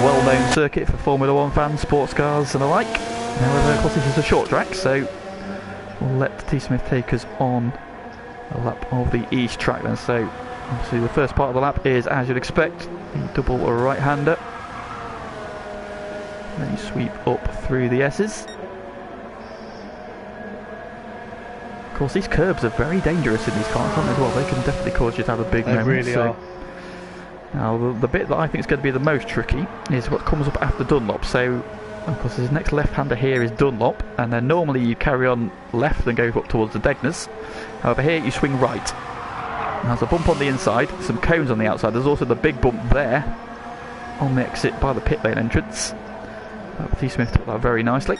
well-known circuit for Formula 1 fans, sports cars and the like. However, of course, this is a short track, so we'll let T. Smith take us on a lap of the East track then. So obviously the first part of the lap is, as you'd expect, the double right-hander. Then you sweep up through the S's. Of course, these curbs are very dangerous in these cars, aren't they, as well? They can definitely cause you to have a big moment. They really are. Now, the bit that I think is going to be the most tricky is what comes up after Dunlop. So, of course, his next left-hander here is Dunlop, and then normally you carry on left and go up towards the Degners. However, here you swing right. And there's a bump on the inside, some cones on the outside. There's also the big bump there on the exit by the pit lane entrance. T. Smith took that very nicely.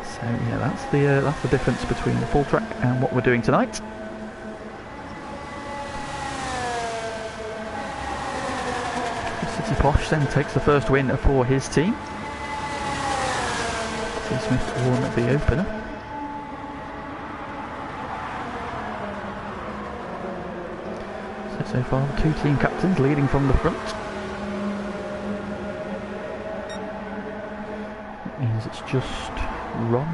So yeah, that's the difference between the full track and what we're doing tonight. City Posh then takes the first win for his team. T. Smith won the opener. So far the two team captains leading from the front. That means it's just Ron.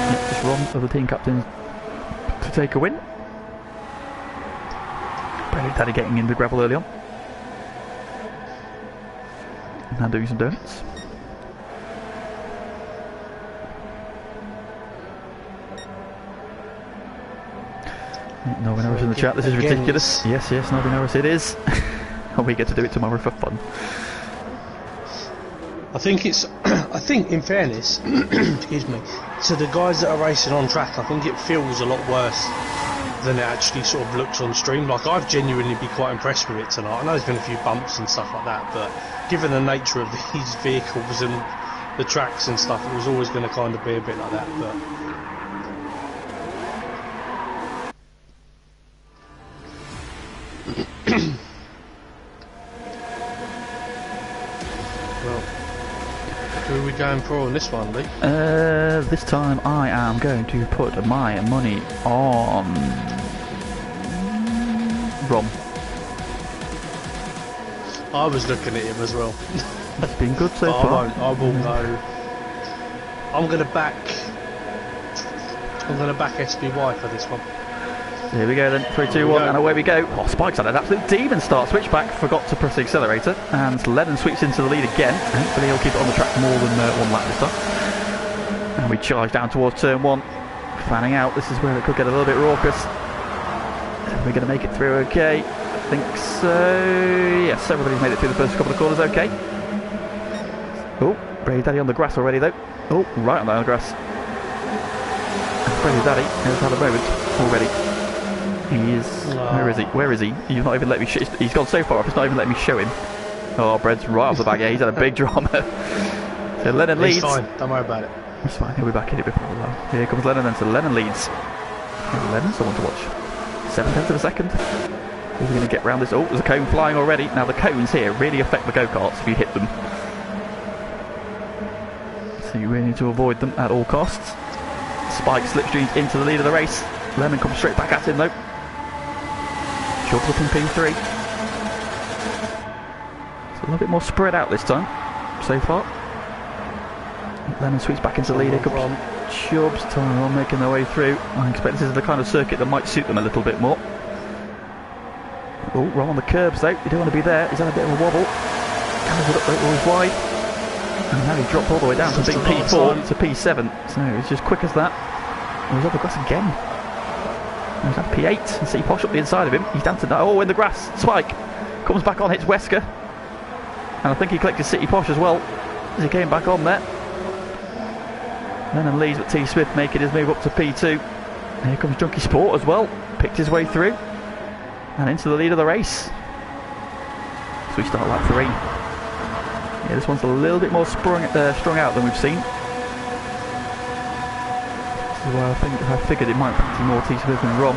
Yep, just Ron of the team captains to take a win. Brilliant Daddy getting in the gravel early on. Now doing some donuts. Norman Norris in the chat, this is ridiculous. Yes, Norman Norris it is. And we get to do it tomorrow for fun. I think in fairness, excuse me, to the guys that are racing on track, I think it feels a lot worse than it actually sort of looks on stream. Like, I've genuinely been quite impressed with it tonight. I know there's been a few bumps and stuff like that, but given the nature of these vehicles and the tracks and stuff, it was always going to kind of be a bit like that. But Who are we going for on this one, Lee? This time I am going to put my money on Rom. I was looking at him as well. It's been good so far. I will go. I'm going to back SBY for this one. So here we go then, 3, 2, 1, and away we go. Oh, Spike's had an absolute demon start. Switch back, forgot to press the accelerator, and Lennon sweeps into the lead again. Hopefully he'll keep it on the track more than one lap this time. And we charge down towards turn 1, fanning out. This is where it could get a little bit raucous. We're going to make it through okay. I think so. Yes, everybody's made it through the first couple of corners okay. Oh, Brady Daddy on the grass already though. Oh, right on the grass. And Brady Daddy has had a moment already. He is... Where is he? Where is he? He's not even let me... He's gone so far off, he's not even letting me show him. Oh, Bread's right off the back. Yeah, he's had a big drama. So Lennon leads. He's fine, don't worry about it. It's fine, he'll be back in it before long. Here comes Lennon then, so Lennon leads. And Lennon's someone to watch. 7/10 of a second. Who's going to get round this? Oh, there's a cone flying already. Now the cones here really affect the go-karts if you hit them. So you really need to avoid them at all costs. Spike slipstreams into the lead of the race. Lemon comes straight back at him though. Chubbs up in P3. It's a little bit more spread out this time, so far. Lemon sweeps back into the lead. Here comes Chubbs, Tyrone making their way through. I expect this is the kind of circuit that might suit them a little bit more. Oh, wrong on the curbs though. You don't want to be there. He's had a bit of a wobble. Comes up though, always wide. And now he's dropped all the way down from big P4 to P7. So it's just quick as that. Oh, he's on the grass again. He's at P8 and see Posh up the inside of him. He's down to now. Oh, in the grass. Spike comes back on, hits Wesker. And I think he collected City Posh as well as he came back on there. Lennon leads, but T. Smith making his move up to P2. And here comes Junkie Sport as well. Picked his way through and into the lead of the race. So we start lap 3. Yeah, this one's a little bit more strung out than we've seen. Well, I figured it might fancy more T. Smith than Rom.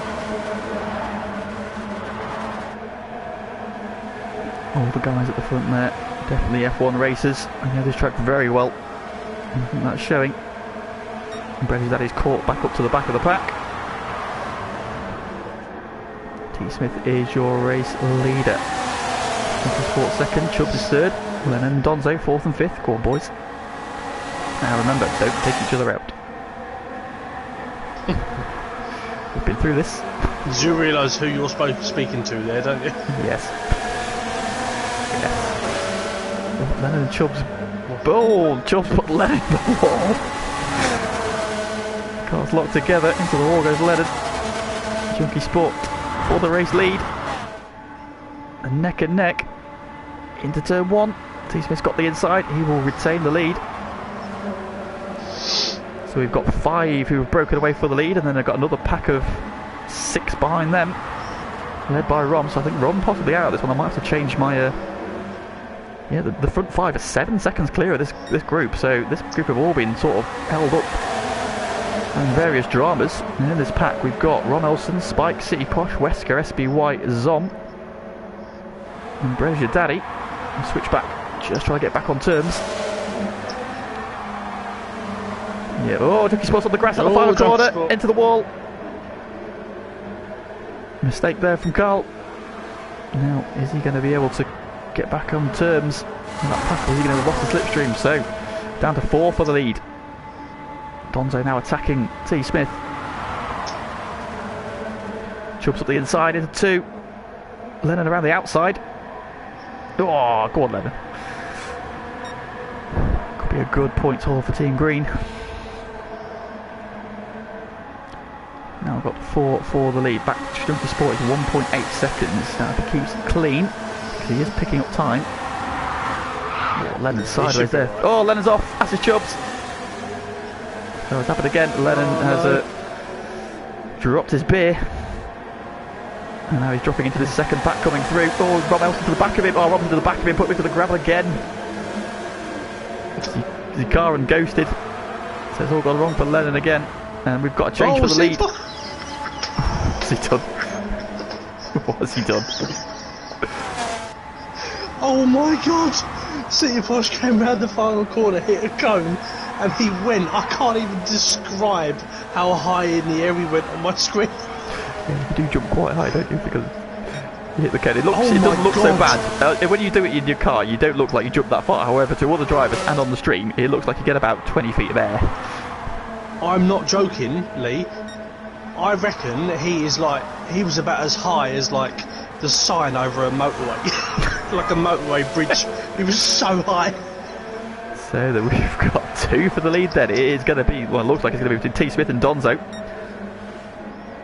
All the guys at the front there, definitely F1 racers. I know this track very well. I think that's showing. And Brady Daddy's caught back up to the back of the pack. T. Smith is your race leader. Sport second, Chubbs is third. Lennon and Donzo 4th and 5th. Go on, boys. Now remember, don't take each other out. We've been through this. Do you realise who you're speaking to there, don't you? Yes. Yes. Oh, Lennon and Chubbs. Oh, Chubbs put Lennon in the wall. Cars locked together. Into the wall goes Lennon. Junkie Sport for the race lead. And neck into turn 1. T. Smith's got the inside. He will retain the lead. So we've got 5 who have broken away for the lead, and then they've got another pack of 6 behind them, led by Rom. So I think Rom possibly out of this one. I might have to change my... Yeah, the front 5 are 7 seconds clear of this group. So this group have all been sort of held up in various dramas. And in this pack we've got Ron Elson, Spike, City Posh, Wesker, SBY, Zom, and Brazier Daddy. And switch back, just try to get back on terms. Yeah, oh, Junkie Sport's on the grass at the final corner, into the wall. Mistake there from Carl. Now, is he going to be able to get back on terms in that pack, or is he going to have lost the slipstream? So, down to 4 for the lead. Donzo now attacking T. Smith. Chubbs up the inside into 2. Lennon around the outside. Oh, go on, Lennon. Could be a good points haul for Team Green. Now we've got 4 for the lead. Back to Junkie Sport is 1.8 seconds. Now if he keeps clean, because he is picking up time. Oh, Lennon's sideways there. Oh, Lennon's off. That's his Chubbs. So it's happened again. Lennon has dropped his beer. And now he's dropping into this second pack coming through. Oh, Rob Elson to the back of him. Oh, Robin to the back of him. Put me to the gravel again. The car and ghosted. So it's all gone wrong for Lennon again. And we've got a change for the lead. What's he done? What has he done? Oh my god! City Posh came round the final corner, hit a cone, and he went. I can't even describe how high in the air he went on my screen. Yeah, you do jump quite high, don't you? Because you hit the cone. It doesn't look so bad. When you do it in your car, you don't look like you jump that far. However, to other drivers and on the stream, it looks like you get about 20 feet of air. I'm not joking, Lee. I reckon he was about as high as like the sign over a motorway, like a motorway bridge. He was so high. So that we've got 2 for the lead then. It is going to be, well, it looks like it's going to be between T. Smith and Donzo.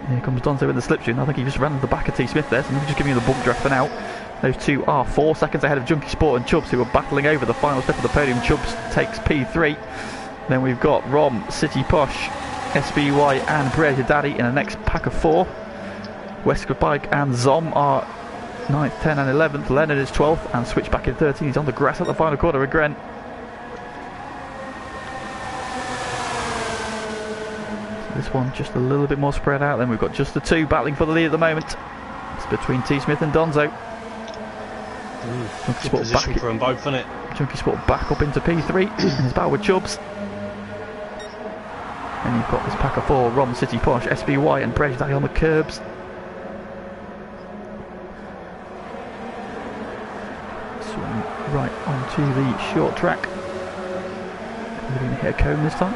Here comes Donzo in the slipstream. I think he just ran to the back of T. Smith there, so I'm just giving you the bump draft for now. Those 2 are 4 seconds ahead of Junkie Sport and Chubbs, who are battling over the final step of the podium. Chubbs takes P3. Then we've got Rom, City Posh, SBY and Brady Daddy in the next pack of 4. Wesker Bike and Zom are 9th, 10th and 11th. Leonard is 12th and Switchback in 13th. He's on the grass at the final corner with Gran. So this one just a little bit more spread out. Then we've got just the 2 battling for the lead at the moment. It's between T. Smith and Donzo. Good position for them both, isn't it? Junkie Sport back up into P3 in his battle with Chubbs. And you've got this pack of 4, Rom, City Posh, SBY and Brady Daddy on the curbs. Swing right onto the short track. They're going to hit a cone this time.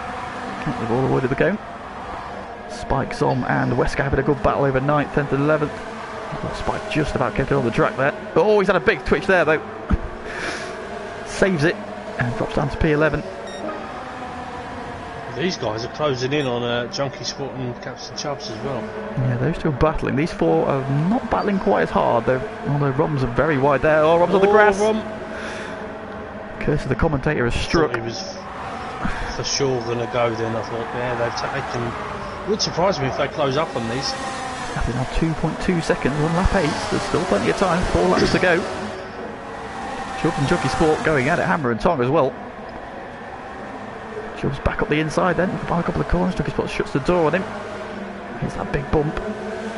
Can't live all the way to the cone. Spike, Zom and Wesker having a good battle over 9th, 10th and 11th. Oh, Spike just about kept it on the track there. Oh, he's had a big twitch there though. Saves it and drops down to P11. These guys are closing in on Junkie Sport and Captain Chubbs as well. Yeah, those 2 are battling. These 4 are not battling quite as hard, though. Although Rom's are very wide there. Oh, Rom's on the grass. Rom. Curse of the commentator has struck. He was for sure going to go then. I thought, yeah, they've taken. It would surprise me if they close up on these. They now 2.2 seconds on lap 8. There's still plenty of time. 4 laps to go. Chubbs and Junkie Sport going at it, hammer and tong as well. Chubbs back up the inside then, by a couple of corners. Junkie Sport shuts the door on him. Here's that big bump.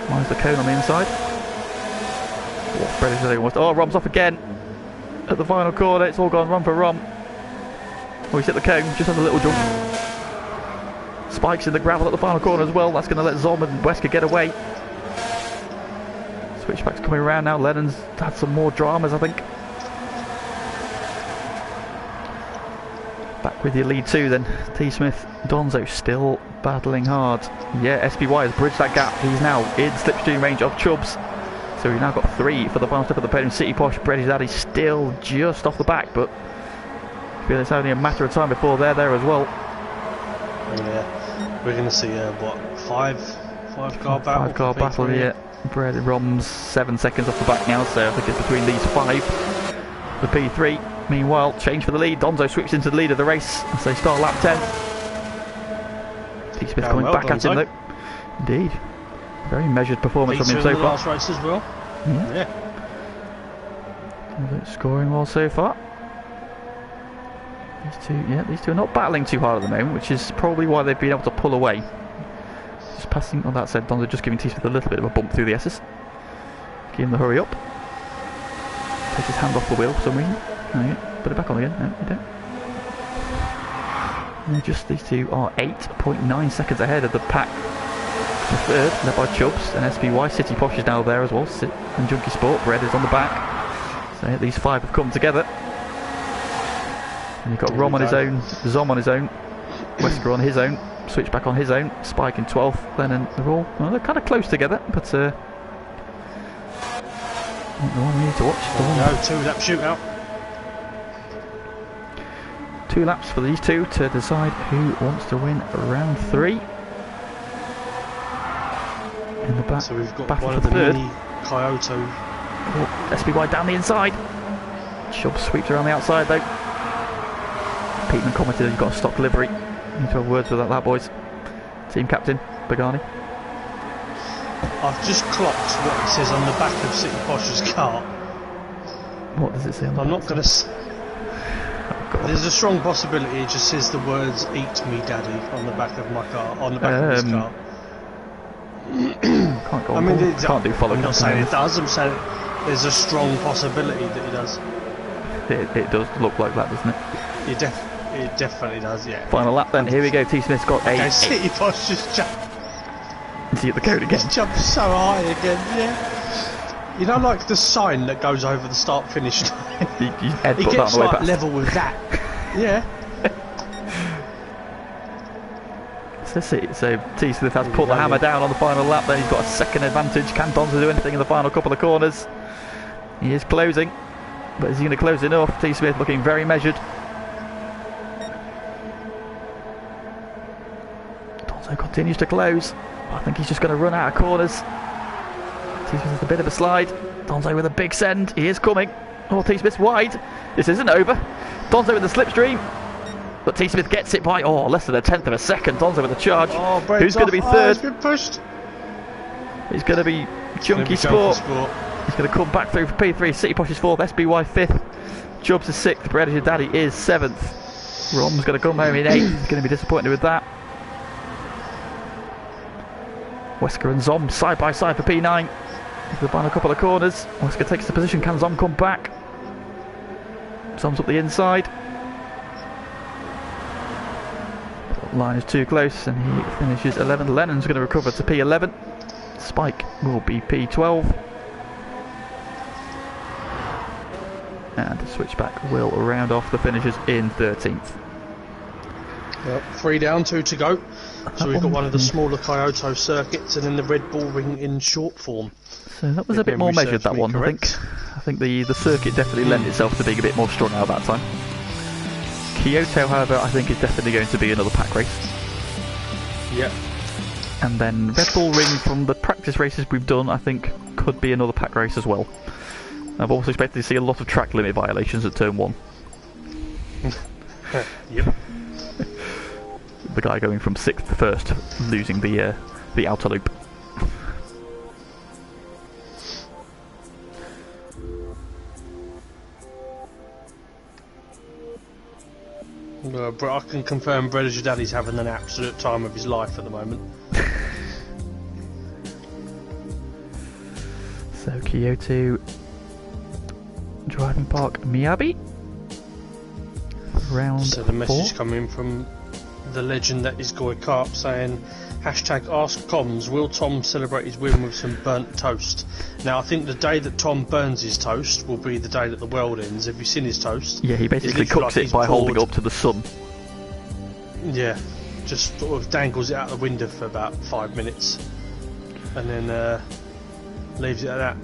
Minus the cone on the inside. Oh, Rom's off again. At the final corner, it's all gone wrong for Rom. Oh, he's hit the cone, just has a little jump. Spikes in the gravel at the final corner as well. That's going to let Zom and Wesker get away. Switchback's coming around now. Lennon's had some more dramas, I think. Back with your lead 2 then. T. Smith, Donzo still battling hard. Yeah, SPY has bridged that gap. He's now in slipstream range of Chubbs. So we've now got 3 for the final step of the podium. City Posh, Brady Daddy still just off the back, but I feel it's only a matter of time before they're there as well. Yeah, we're going to see what, 5 car battle? 5 car battle, yeah. Brady Rom's 7 seconds off the back now, so I think it's between these 5. The P3. Meanwhile, change for the lead. Donzo sweeps into the lead of the race as they start lap 10. T. Smith coming back at him though. Indeed. Very measured performance from him so far. Last race as well. Yeah. Scoring well so far. These two are not battling too hard at the moment, which is probably why they've been able to pull away. Just passing, on that said, Donzo just giving T. Smith a little bit of a bump through the S's. Give him the hurry up. Takes his hand off the wheel for some reason. Oh, yeah. Put it back on again. No, you don't. Just these 2 are 8.9 seconds ahead of the pack. The 3rd, led by Chubbs and SPY. City Posh is now there as well. And Junkie Sport. Red is on the back. So yeah, these 5 have come together. And you've got Rom on his own, Zom on his own, Wesker on his own, Switchback on his own, Spike in 12th, then they're all, well, they're kind of close together, but the one we need to watch. No, 2-lap shootout. 2 laps for these 2 to decide who wants to win round 3. In the back, so we've got battle one for of the 3rd. mini Kyoto. Oh, SPY down the inside. Chubbs sweeps around the outside though. Peteman commented, you've got a stock livery. You need to have words with that, boys. Team captain, Bagani. I've just clocked what it says on the back of City Posh's car. What does it say on the I'm back? not going to... There's a strong possibility it just says the words "Eat me, Daddy" on the back of my car, on the back of his car. Can't go on. Can't do follow. I'm not saying it does. I'm saying there's a strong possibility that he does. It does look like that, doesn't it? It definitely does, yeah. Final lap then, here we go. T Smith's got okay, City Boss just jumped. See at the code again. Just jumped so high again, yeah. You know, like the sign that goes over the start-finish line? He gets like level with that. Yeah. So T Smith has put the hammer down on the final lap, then he's got a second advantage. Can Donza do anything in the final couple of corners? He is closing, but is he going to close enough? T Smith looking very measured. Donza continues to close. I think he's just going to run out of corners. T Smith has a bit of a slide. Donza with a big send. He is coming. Oh, T Smith's wide. This isn't over. Donza with the slipstream. But T Smith gets it by, less than a tenth of a second. Donza with a charge. Who's going to be third? He's been pushed. He's going to be Junkie Sport. He's going to come back through for P3. City Posh is fourth. SBY fifth. Jobs is sixth. Bredish Daddy is seventh. Rom's going to come home in eighth. He's going to be disappointed with that. Wesker and Zom side by side for P9. The final couple of corners. Wesker takes the position. Can Zom come back? Zom's up the inside. Line is too close and he finishes 11th. Lennon's going to recover to P11. Spike will be P12. And the switchback will round off the finishers in 13th. Yep, 3 down, 2 to go. So we've got one of the smaller Kyoto circuits and then the Red Bull Ring in short form. So that was a bit more measured, that one, correct? I think the circuit definitely lent itself to being a bit more strung out that time. Kyoto, however, I think is definitely going to be another pack race. Yep. And then Red Bull Ring from the practice races we've done, I think could be another pack race as well. I've also expected to see a lot of track limit violations at turn 1. Yep. The guy going from 6th to 1st, losing the outer loop. But I can confirm Bredish Daddy's having an absolute time of his life at the moment. So Kyoto Driving Park Miyabi. Round So the message 4. coming from the legend that is Goy Carp saying #AskComs, will Tom celebrate his win with some burnt toast? Now I think the day that Tom burns his toast will be the day that the world ends. Have you seen his toast? Yeah, he basically cooks it by holding it up to the sun. Yeah, just sort of dangles it out the window for about 5 minutes and then leaves it at that.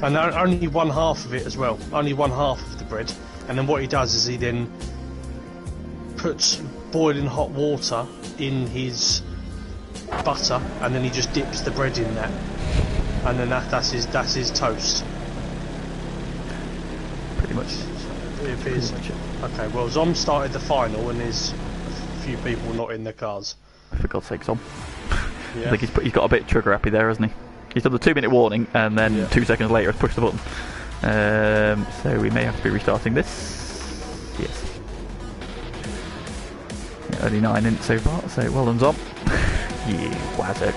And only one half of it as well, only one half of the bread. And then what he does is he then puts boiling hot water in his butter and then he just dips the bread in that. And then that's his toast. Pretty much. It is. Okay, well Zom started the final and there's a few people not in their cars. For God's sake, Zom. Yeah. I think he's got a bit trigger happy there, hasn't he? He's done the 2-minute warning and then 2 seconds later has pushed the button. So we may have to be restarting this. Yes. Yeah, only 9 in so far, so well done, Zom. You wazzock.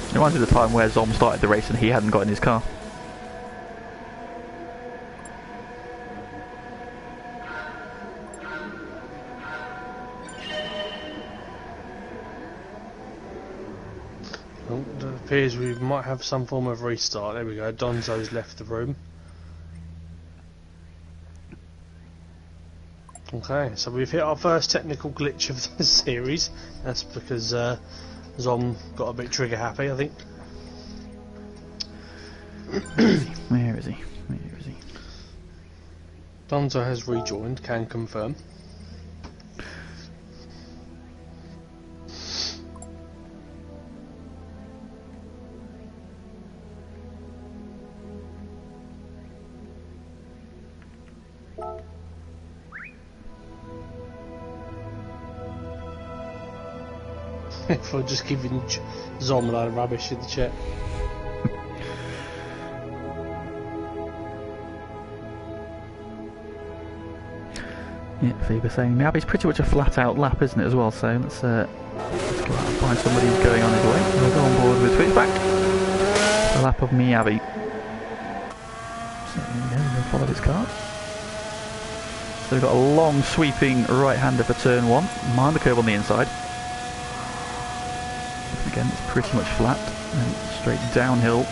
It reminds me of the time where Zom started the race and he hadn't got in his car. Well, it appears we might have some form of restart. There we go, Donzo's left the room. Okay, so we've hit our first technical glitch of the series. That's because Zom got a bit trigger happy, I think. Where is he? Where is he? Donzo has rejoined, can confirm. For just giving Zom a lot of rubbish in the chat. Yeah, Phoebe saying Miyabi's pretty much a flat out lap, isn't it, as well? So let's go out and find somebody who's going on his way. We'll go on board with switchback. The lap of Miyabi. Follow this car. So we've got a long sweeping right-hander for turn 1. Mind the curve on the inside. Again, it's pretty much flat. And straight downhill.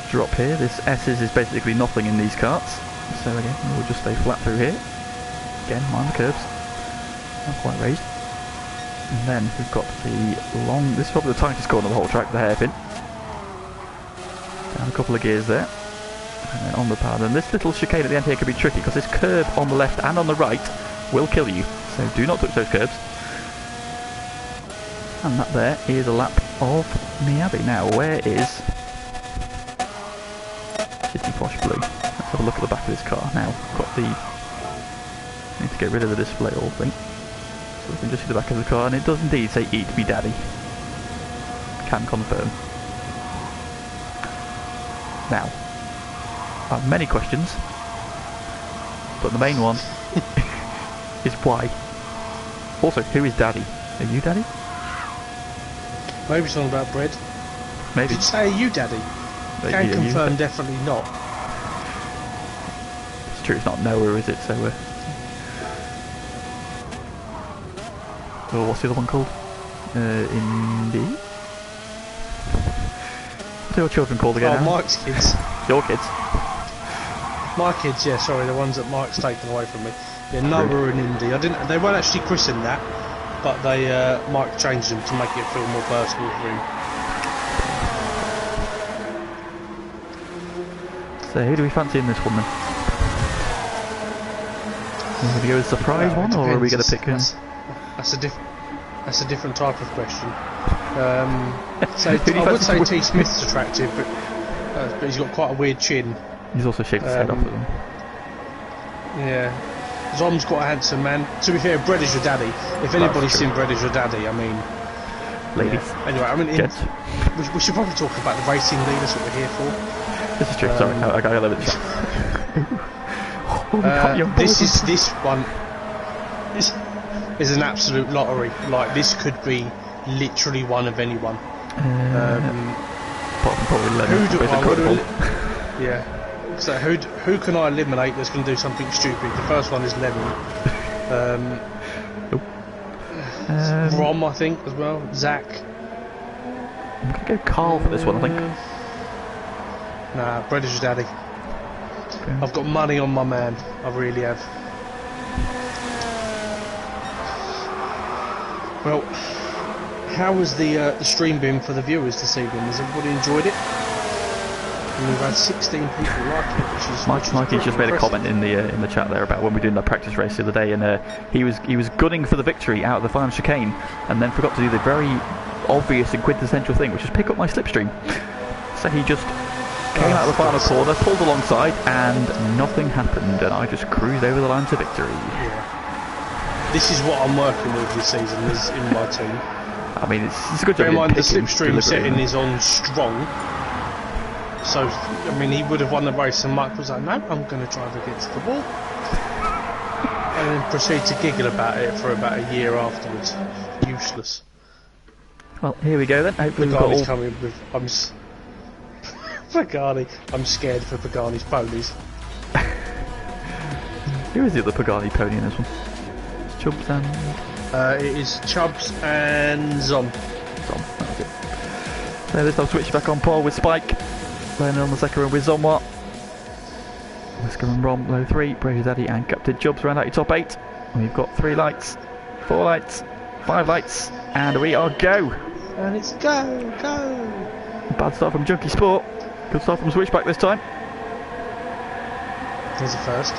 Drop here. This S's is basically nothing in these karts. So again, we'll just stay flat through here. Again, mind the curves. Not quite raised. And then we've got the long... This is probably the tightest corner of the whole track, the hairpin. Down a couple of gears there. And then on the pad. And this little chicane at the end here can be tricky because this curve on the left and on the right will kill you. So do not touch those curbs. And that there is a lap of Miyabi. Now, where is City Posh Blue? Let's have a look at the back of this car. Now, got the... Need to get rid of the display all thing. So we can just see the back of the car, and it does indeed say "Eat me, Daddy." Can confirm. Now, I have many questions, but the main one is why. Also, who is Daddy? Are you Daddy? Maybe something about bread. Maybe. Did you say "Are you Daddy"? Can confirm, definitely not. It's true. It's not Noah, is it? So. Oh, what's the other one called? Indy? What's your children called again? Oh, Mike's kids. Your kids? My kids, yeah, sorry, the ones that Mike's taken away from me. Yeah, Noah and Indy. They weren't actually christened that, but Mike changed them to make it feel more personal for him. So who do we fancy in this one then? Are we going to go with a surprise one, or are we going to pick him? That's a different type of question. So I would say T. Smith's attractive, but he's got quite a weird chin. He's also shaved his head off at them. Yeah. Zom's quite a handsome man. To be fair, Bread is your daddy. If anybody's seen Bread is your daddy, I mean... Ladies. Yeah. Anyway, I mean... We should probably talk about the racing league, that's what we're here for. This is true, sorry, I got a little bit This one is an absolute lottery. Like, this could be literally one of anyone. Yeah. So who can I eliminate that's going to do something stupid? The first one is Lemon. Rom, I think, as well. Zach. I'm going to go Carl for this one, I think. Nah, Bread is your daddy. Okay. I've got money on my man. I really have. Well, how was the stream been for the viewers this evening? Has everybody enjoyed it? And we've had 16 people like it, which is Mikey's just made a comment in the chat there about when we were doing that practice race the other day, and he was gunning for the victory out of the final chicane, and then forgot to do the very obvious and quintessential thing, which is pick up my slipstream. So he just came out of the final corner, pulled alongside, and nothing happened, and I just cruised over the line to victory. Yeah. This is what I'm working with this season, is in my team. I mean, it's a good job. Bear in mind, the slipstream setting is on strong. So, I mean, he would have won the race, and Mike was like, no, I'm going to drive against the wall. And then proceed to giggle about it for about a year afterwards. Useless. Well, here we go then. Hopefully we've got all... coming with... Pagani. I'm scared for Pagani's ponies. Who is the other Pagani pony in this one? It's Chubbs and... it is Chubbs and Zom. That was it. So this time switch back on pole with Spike. Learning on the second run with Zomwa. Whisker and Rom, low 3, Brady Daddy and Captain Chubbs round out your top 8. We've got 3 lights, 4 lights, 5 lights, and we are go! And it's go! Bad start from Junkie Sport. Good start from Switchback this time. Here's a first.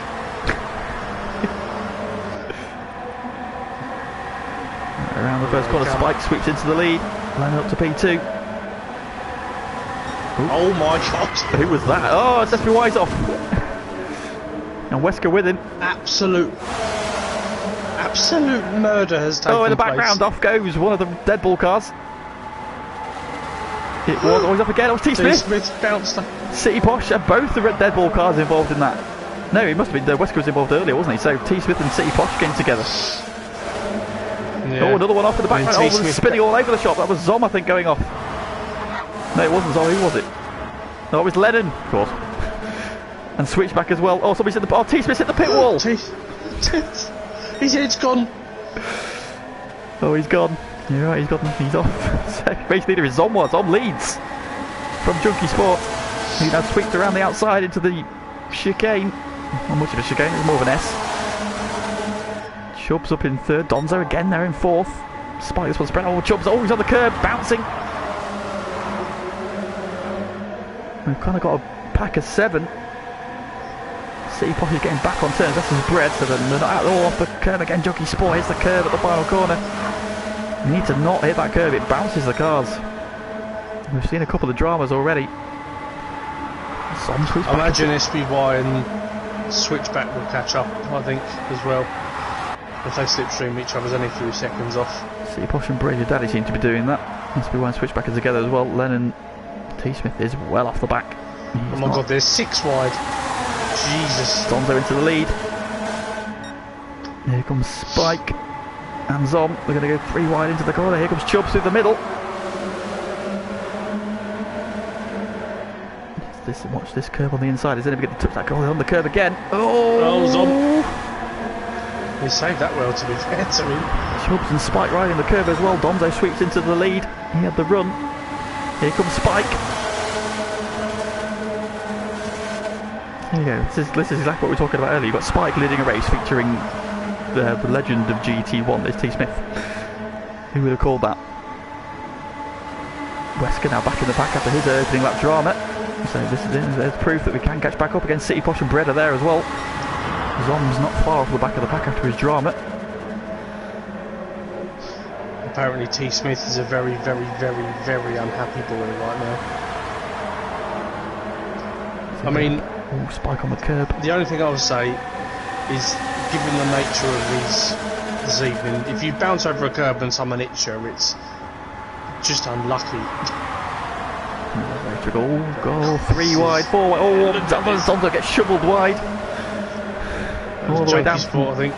Around the first corner, Spike sweeps into the lead, lining up to P2. Ooh. Oh my god! Who was that? Oh, it's SPY's off! And Wesker with him. Absolute murder has taken place. Oh, in the background, off goes one of the dead ball cars. It was always up again. It was T. Smith. Smith bounced up. City Posh and both the dead ball cars involved in that. No, it must have been Wesker was involved earlier, wasn't he? So T. Smith and City Posh came together. Yeah. Oh, another one off in the background. Oh, was spinning all over the shop. That was Zom, I think, going off. No, it wasn't Zom. Who was it? No, it was Lennon, of course. And switch back as well. Oh, somebody's hit the... Oh, T-Smith's hit the pit wall. His head's gone. Oh, he's gone. You're right, he's off. So, race leader is Zom. Zom leads from Junkie Sport. He now sweeps around the outside into the chicane. Not much of a chicane, it's more of an S. Chubb's up in third. Donzo again there in fourth. Spike this one spread. Oh, Chubb's always on the curb, bouncing. We've kind of got a pack of 7. City Posh is getting back on turns. That's his bread, so they're not out all off the curb again. Junkie Sport hits the curb at the final corner. You need to not hit that curb, it bounces the cars. We've seen a couple of dramas already. I imagine SBY and Switchback will catch up, I think, as well. If they slipstream each other's only a few seconds off. City Posh and Brady Daddy seem to be doing that. SBY and Switchback are together as well. Lennon T-Smith is well off the back. Oh my god, there's 6 wide. Jesus. Zonzo into the lead. Here comes Spike and Zom. We're going to go 3 wide into the corner. Here comes Chubbs through the middle. Watch this curve on the inside. Is anybody going to touch that goal on the curve again? Oh, Zom. He saved that well, to be fair to him. Chubbs and Spike riding the curve as well. Donzo sweeps into the lead. He had the run. Here comes Spike. There you go. This is exactly what we were talking about earlier. You've got Spike leading a race featuring the legend of GT1. There's T-Smith. Who would have called that? Wesker now back in the pack after his opening lap drama. So there's proof that we can catch back up against City Posh and Breda there as well. Zom's not far off the back of the pack after his drama. Apparently T-Smith is a very, very, very, very unhappy boy right now. I mean... Ooh, Spike on the curb. The only thing I would say is, given the nature of this evening, if you bounce over a curb and someone hits you, it's just unlucky. Goal, 3 wide, 4 wide. Oh, Zonzo gets shovelled wide. All the way down. Sport, I think.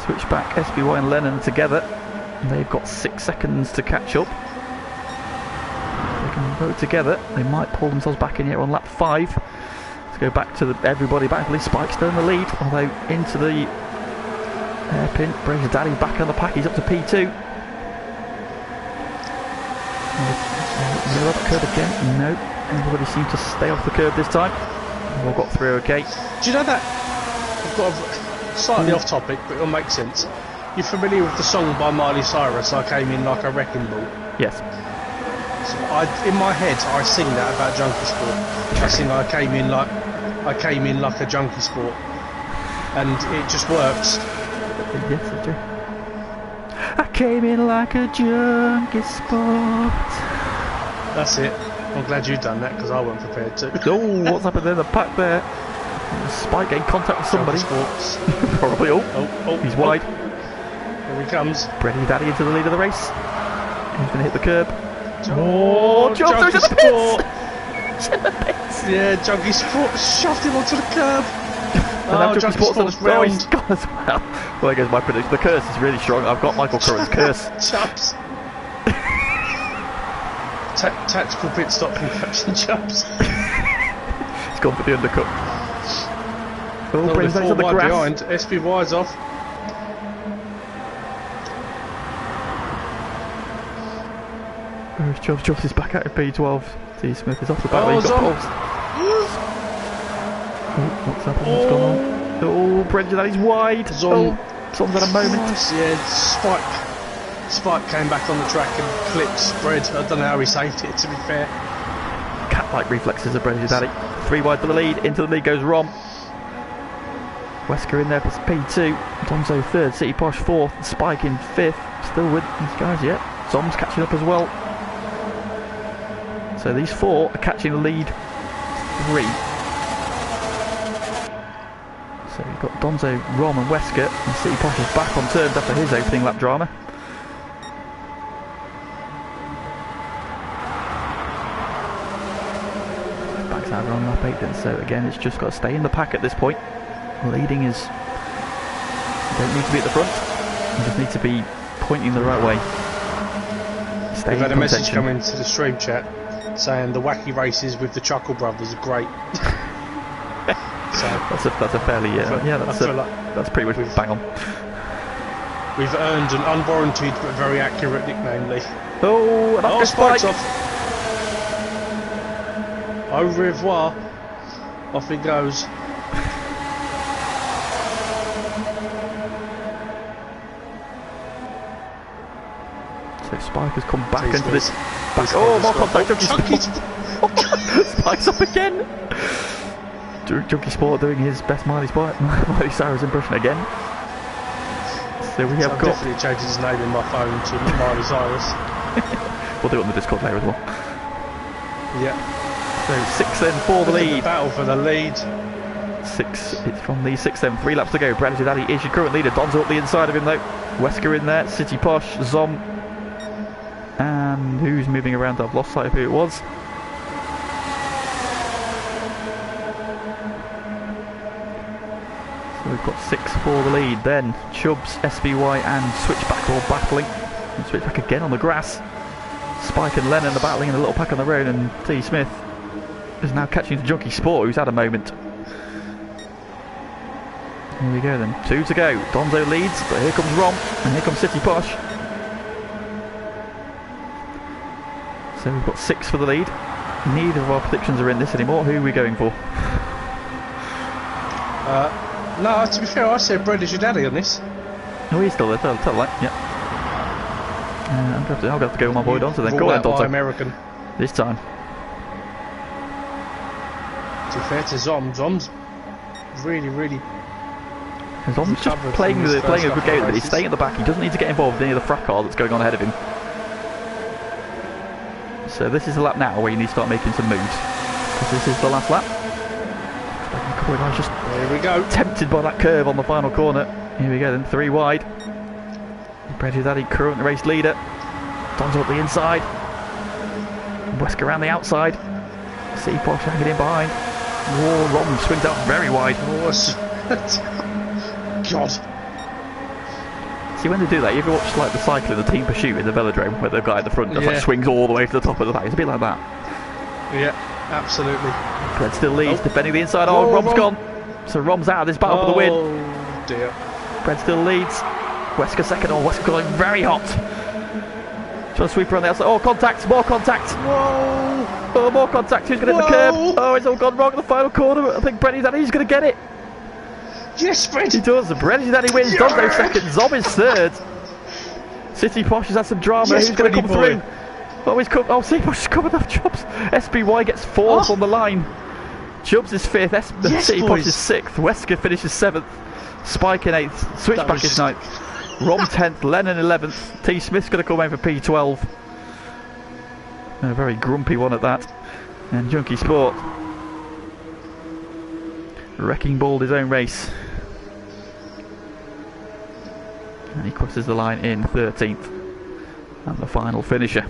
Switchback, SBY and Lennon together. They've got 6 seconds to catch up. They can vote together. They might pull themselves back in here on lap 5. To go back to everybody back. At least Spike's still in the lead. Although into the hairpin. Brings Daddy back on the pack. He's up to P2. Middle up curb again. No. Everybody seems to stay off the curb this time. We've all got through okay. Do you know that? I've got a slightly off topic, but it'll make sense. You're familiar with the song by Miley Cyrus, I Came In Like a Wrecking Ball? Yes. So in my head, I sing that about Junkie Sport. I sing I came in like a Junkie Sport. And it just works. Yes, it's true. I came in like a Junkie Sport. That's it. I'm glad you've done that because I wasn't prepared to. Oh, what's happened in the pack there? Spike getting contact with somebody. Probably. Oh, he's wide. Here he comes. Brady Daddy into the lead of the race. He's going to hit the curb. Junkie Sport! the pits. Yeah, Junkie Sport shoved him onto the curb. Junkie Sport's round. He's gone as well. Well, there goes my prediction. The curse is really strong. I've got Michael Curran's curse. Chubbs. Tactical pit stop from Captain Chubbs. He's gone for the undercut. Oh, brings those on the grass. Behind. SBY's off. Chubbs is back out of P12. T-Smith is off the back. He's got pulse. Oh, what's happened? What's gone on? Oh, Brendan, that is wide. Zom's had a moment. Yeah, Spike came back on the track and clipped spread. I don't know how he saved it, to be fair. Cat-like reflexes of Brendan Daddy. 3 wide for the lead. Into the lead goes Rom. Wesker in there for P2. Donzo 3rd. City Posh 4th. Spike in 5th. Still with these guys yet. Zom's catching up as well. So these 4 are catching the lead 3. So you've got Donzo, Rom and Wesker, and City Posh is back on turns after his opening lap drama. Backs out on lap 8 then, so again it's just got to stay in the pack at this point. Leading is... you don't need to be at the front, you just need to be pointing the right way. We've had a message come into the stream chat. saying the wacky races with the Chuckle Brothers are great. So that's a fairly that's pretty much bang on. We've earned an unwarranted but very accurate nickname, Lee. Oh, and spikes off. Au revoir. Off he goes. So Spike has come back into this. Oh, more contact. Spike's up again. Junkie Sport doing his best Miley Cyrus impression again. So we have got. Definitely changed his name in my phone to Miley Cyrus. We'll do it on the Discord later as well. Yeah. So 6 then for the lead. Battle for the lead. 6. It's from the 6 then. 3 laps to go. Brad Daddy is your current leader. Don's up the inside of him though. Wesker in there. City Posh. Zom. And who's moving around? I've lost sight of who it was. So we've got 6 for the lead. Then Chubbs, SBY and Switchback all battling. And Switchback again on the grass. Spike and Lennon are battling in a little pack on the road, and T. Smith is now catching the Junkie Sport, who's had a moment. Here we go then. 2 to go. Donzo leads, but here comes Rom, and here comes City Posh. So we've got 6 for the lead. Neither of our predictions are in this anymore. Who are we going for? No, to be fair, I said Brad is your daddy on this. Oh, he's still there. Tell that. Yeah. I'll have to go with my boy Donzo then. Go on, Donzo. American. This time. To be fair to Zom's really. Zom's just playing a good game. He's staying at the back. He doesn't need to get involved in any of the fracas that's going on ahead of him. So this is the lap now where you need to start making some moves. Because this is the last lap. A couple of guys just here we go. Tempted by that curve on the final corner. Here we go then, 3 wide. Bridget Daddy, current race leader. Don's up the inside. Wesker around the outside. C Posh hanging in behind. Whoa, Rom swings out very wide. God. See, when they do that, you ever watch like the cycling, the team pursuit in the velodrome, where the guy at the front just like swings all the way to the top of the pack? It's a bit like that. Yeah, absolutely. Brett still leads, defending the inside. Oh, Rom's gone. So Rom's out of this battle for the win. Oh dear. Brett still leads. Wesker second. Oh, Wesker going very hot. Trying to sweep around the outside. Oh, contact. More contact. Whoa. Oh, more contact. Who's going to hit the curb? Oh, it's all gone wrong in the final corner. I think Brenny Daddy's going to get it. Yes, Brett. He does. Brenny Daddy wins. Yeah. Donzo second. Zob is third. City Posh has had some drama. Yes, who's going to come through? Oh, he's come. Oh, City Posh is coming off Chubbs. SBY gets 4th on the line. Chubbs is 5th. City Posh is 6th. Wesker finishes 7th. Spike in 8th. Switchback is 9th. Rom 10th. Lennon 11th. T. Smith's going to come in for P12. A very grumpy one at that. And Junkie Sport wrecking balled his own race. And he crosses the line in 13th. And the final finisher.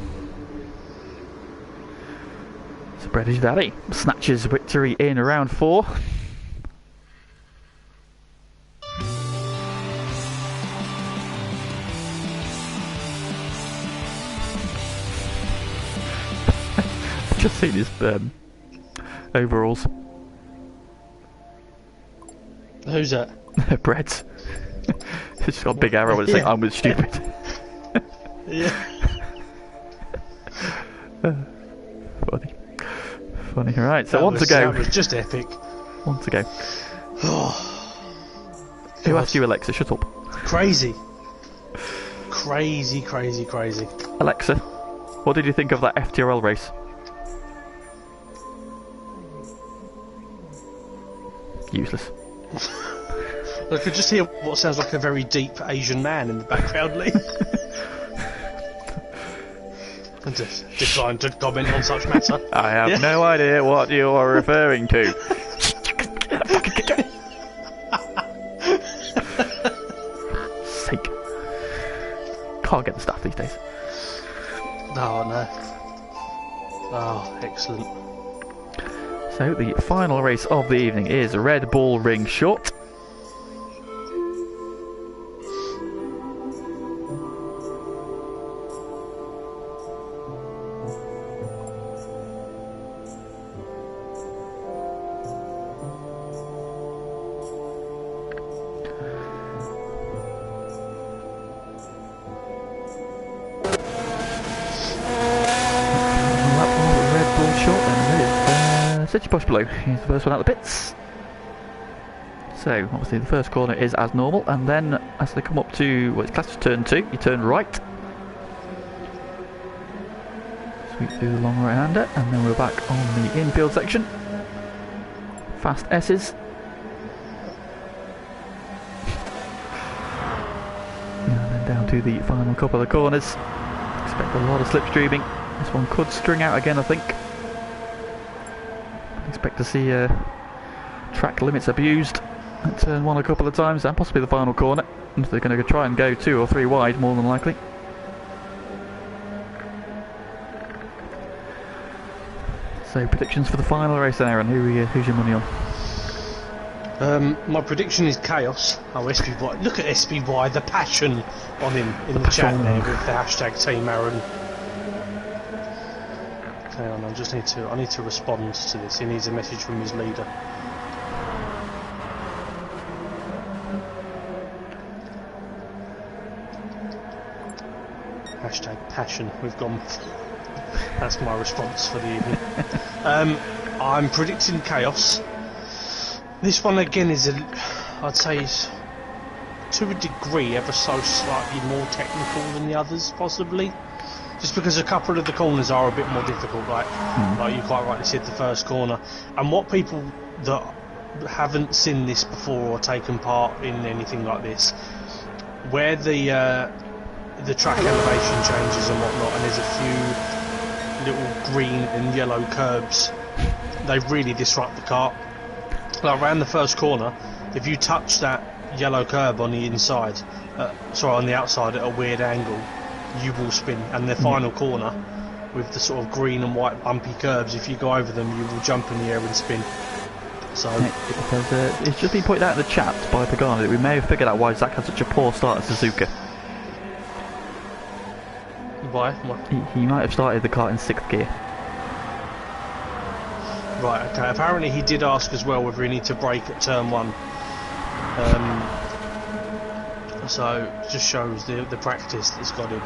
So British Daddy snatches victory in round 4. Just seen his overalls. Who's that? Brett's. It's got a big arrow and it's saying I'm with stupid. Yeah. Funny. Right, so one to go. That was just epic. One to go. Who asked you, Alexa? Shut up. Crazy. Alexa, what did you think of that FTRL race? Useless. I could just hear what sounds like a very deep Asian man in the background, Lee. And just declined to comment on such matter. I have no idea what you are referring to. Sake. Can't get the stuff these days. No. Oh, excellent. So the final race of the evening is Red Bull Ring Short. push below. Here's the first one out the pits. So obviously the first corner is as normal, and then as they come up to what's classed as turn 2, you turn right. Sweep through the long right-hander, and then we're back on the infield section. Fast S's. And then down to the final couple of corners. Expect a lot of slipstreaming. This one could string out again, I think. Expect to see track limits abused at turn 1 a couple of times, and possibly the final corner. And they're going to try and go 2 or 3 wide, more than likely. So predictions for the final race then, Aaron. Who's your money on? My prediction is chaos. Oh, SPY! Look at SPY, the passion on him in the chat there with the hashtag Team Aaron. Hang on, I need to respond to this. He needs a message from his leader. Hashtag passion. We've gone. That's my response for the evening. I'm predicting chaos. This one again is I'd say is to a degree ever so slightly more technical than the others, possibly. Just because a couple of the corners are a bit more difficult, like you quite rightly said, the first corner. And what people that haven't seen this before or taken part in anything like this, where the track elevation changes and whatnot, and there's a few little green and yellow curbs, they really disrupt the kart. Like around the first corner, if you touch that yellow curb on the inside, on the outside at a weird angle, you will spin. And the final corner, with the sort of green and white bumpy curbs, if you go over them, you will jump in the air and spin. So it's just been pointed out in the chat by Pagani that we may have figured out why Zach had such a poor start at Suzuka. Why? He might have started the kart in 6th gear. Right, okay. Apparently he did ask as well whether he needed to brake at turn 1. So it just shows the practice that's got him.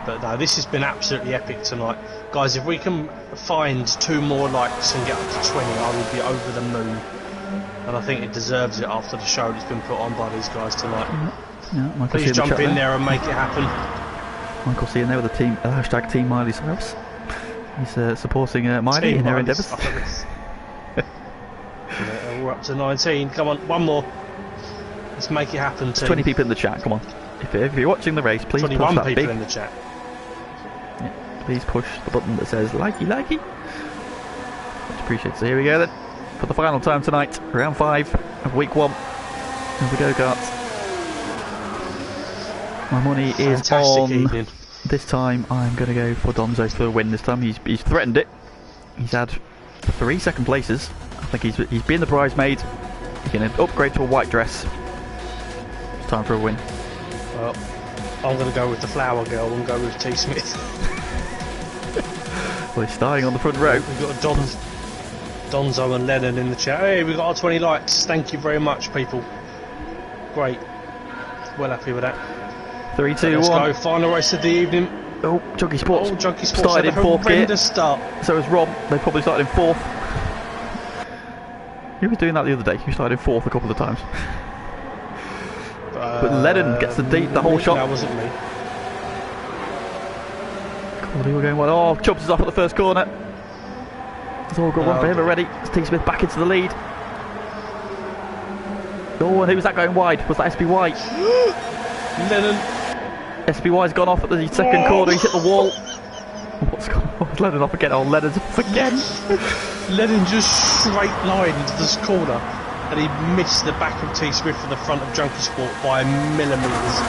But no, this has been absolutely epic tonight. Guys, if we can find 2 more likes and get up to 20, I will be over the moon. And I think it deserves it after the show that's been put on by these guys tonight. Yeah, please jump in there and make it happen. Michael C in there with the team, hashtag Team Miley Cyrus. He's supporting Miley in her endeavours. We're up to 19. Come on, one more. Let's make it happen. Team. 20 people in the chat. Come on. If you're watching the race, please 21 push that people big. in the chat. Yeah, please push the button that says likey. Much appreciated. So here we go then. For the final time tonight, round 5 of week 1 of the go-karts. My money is on. Evening. This time I'm going to go for Donzo for the win. This time he's threatened it. He's had 3 second places. I think he's been the bridesmaid. He's going to upgrade to a white dress. It's time for a win. Well, I'm going to go with the flower girl and go with T. Smith. Well, he's starting on the front row. We've got Donzo and Lennon in the chat. Hey, we've got our 20 likes. Thank you very much, people. Great. Well happy with that. 3, 2, 1. Let's go. Final race of the evening. Oh, Junkie Sports. Junkie Sports started in 4th gear. Start. So has Rob. They probably started in 4th. He was doing that the other day. He started in 4th a couple of times. But Lennon gets the whole shot. That wasn't me. Cordy were going well. Oh, jumps us off at the first corner. It's all good one for him already. It's T. Smith back into the lead. Oh, and who was that going wide? Was that SPY? Lennon. SPY's gone off at the second corner. He's hit the wall. What's gone on? Lennon off again. Oh, Lennon's off again. Lennon just straight lined this corner, and he missed the back of T. Smith from the front of Junkie Sport by millimetres.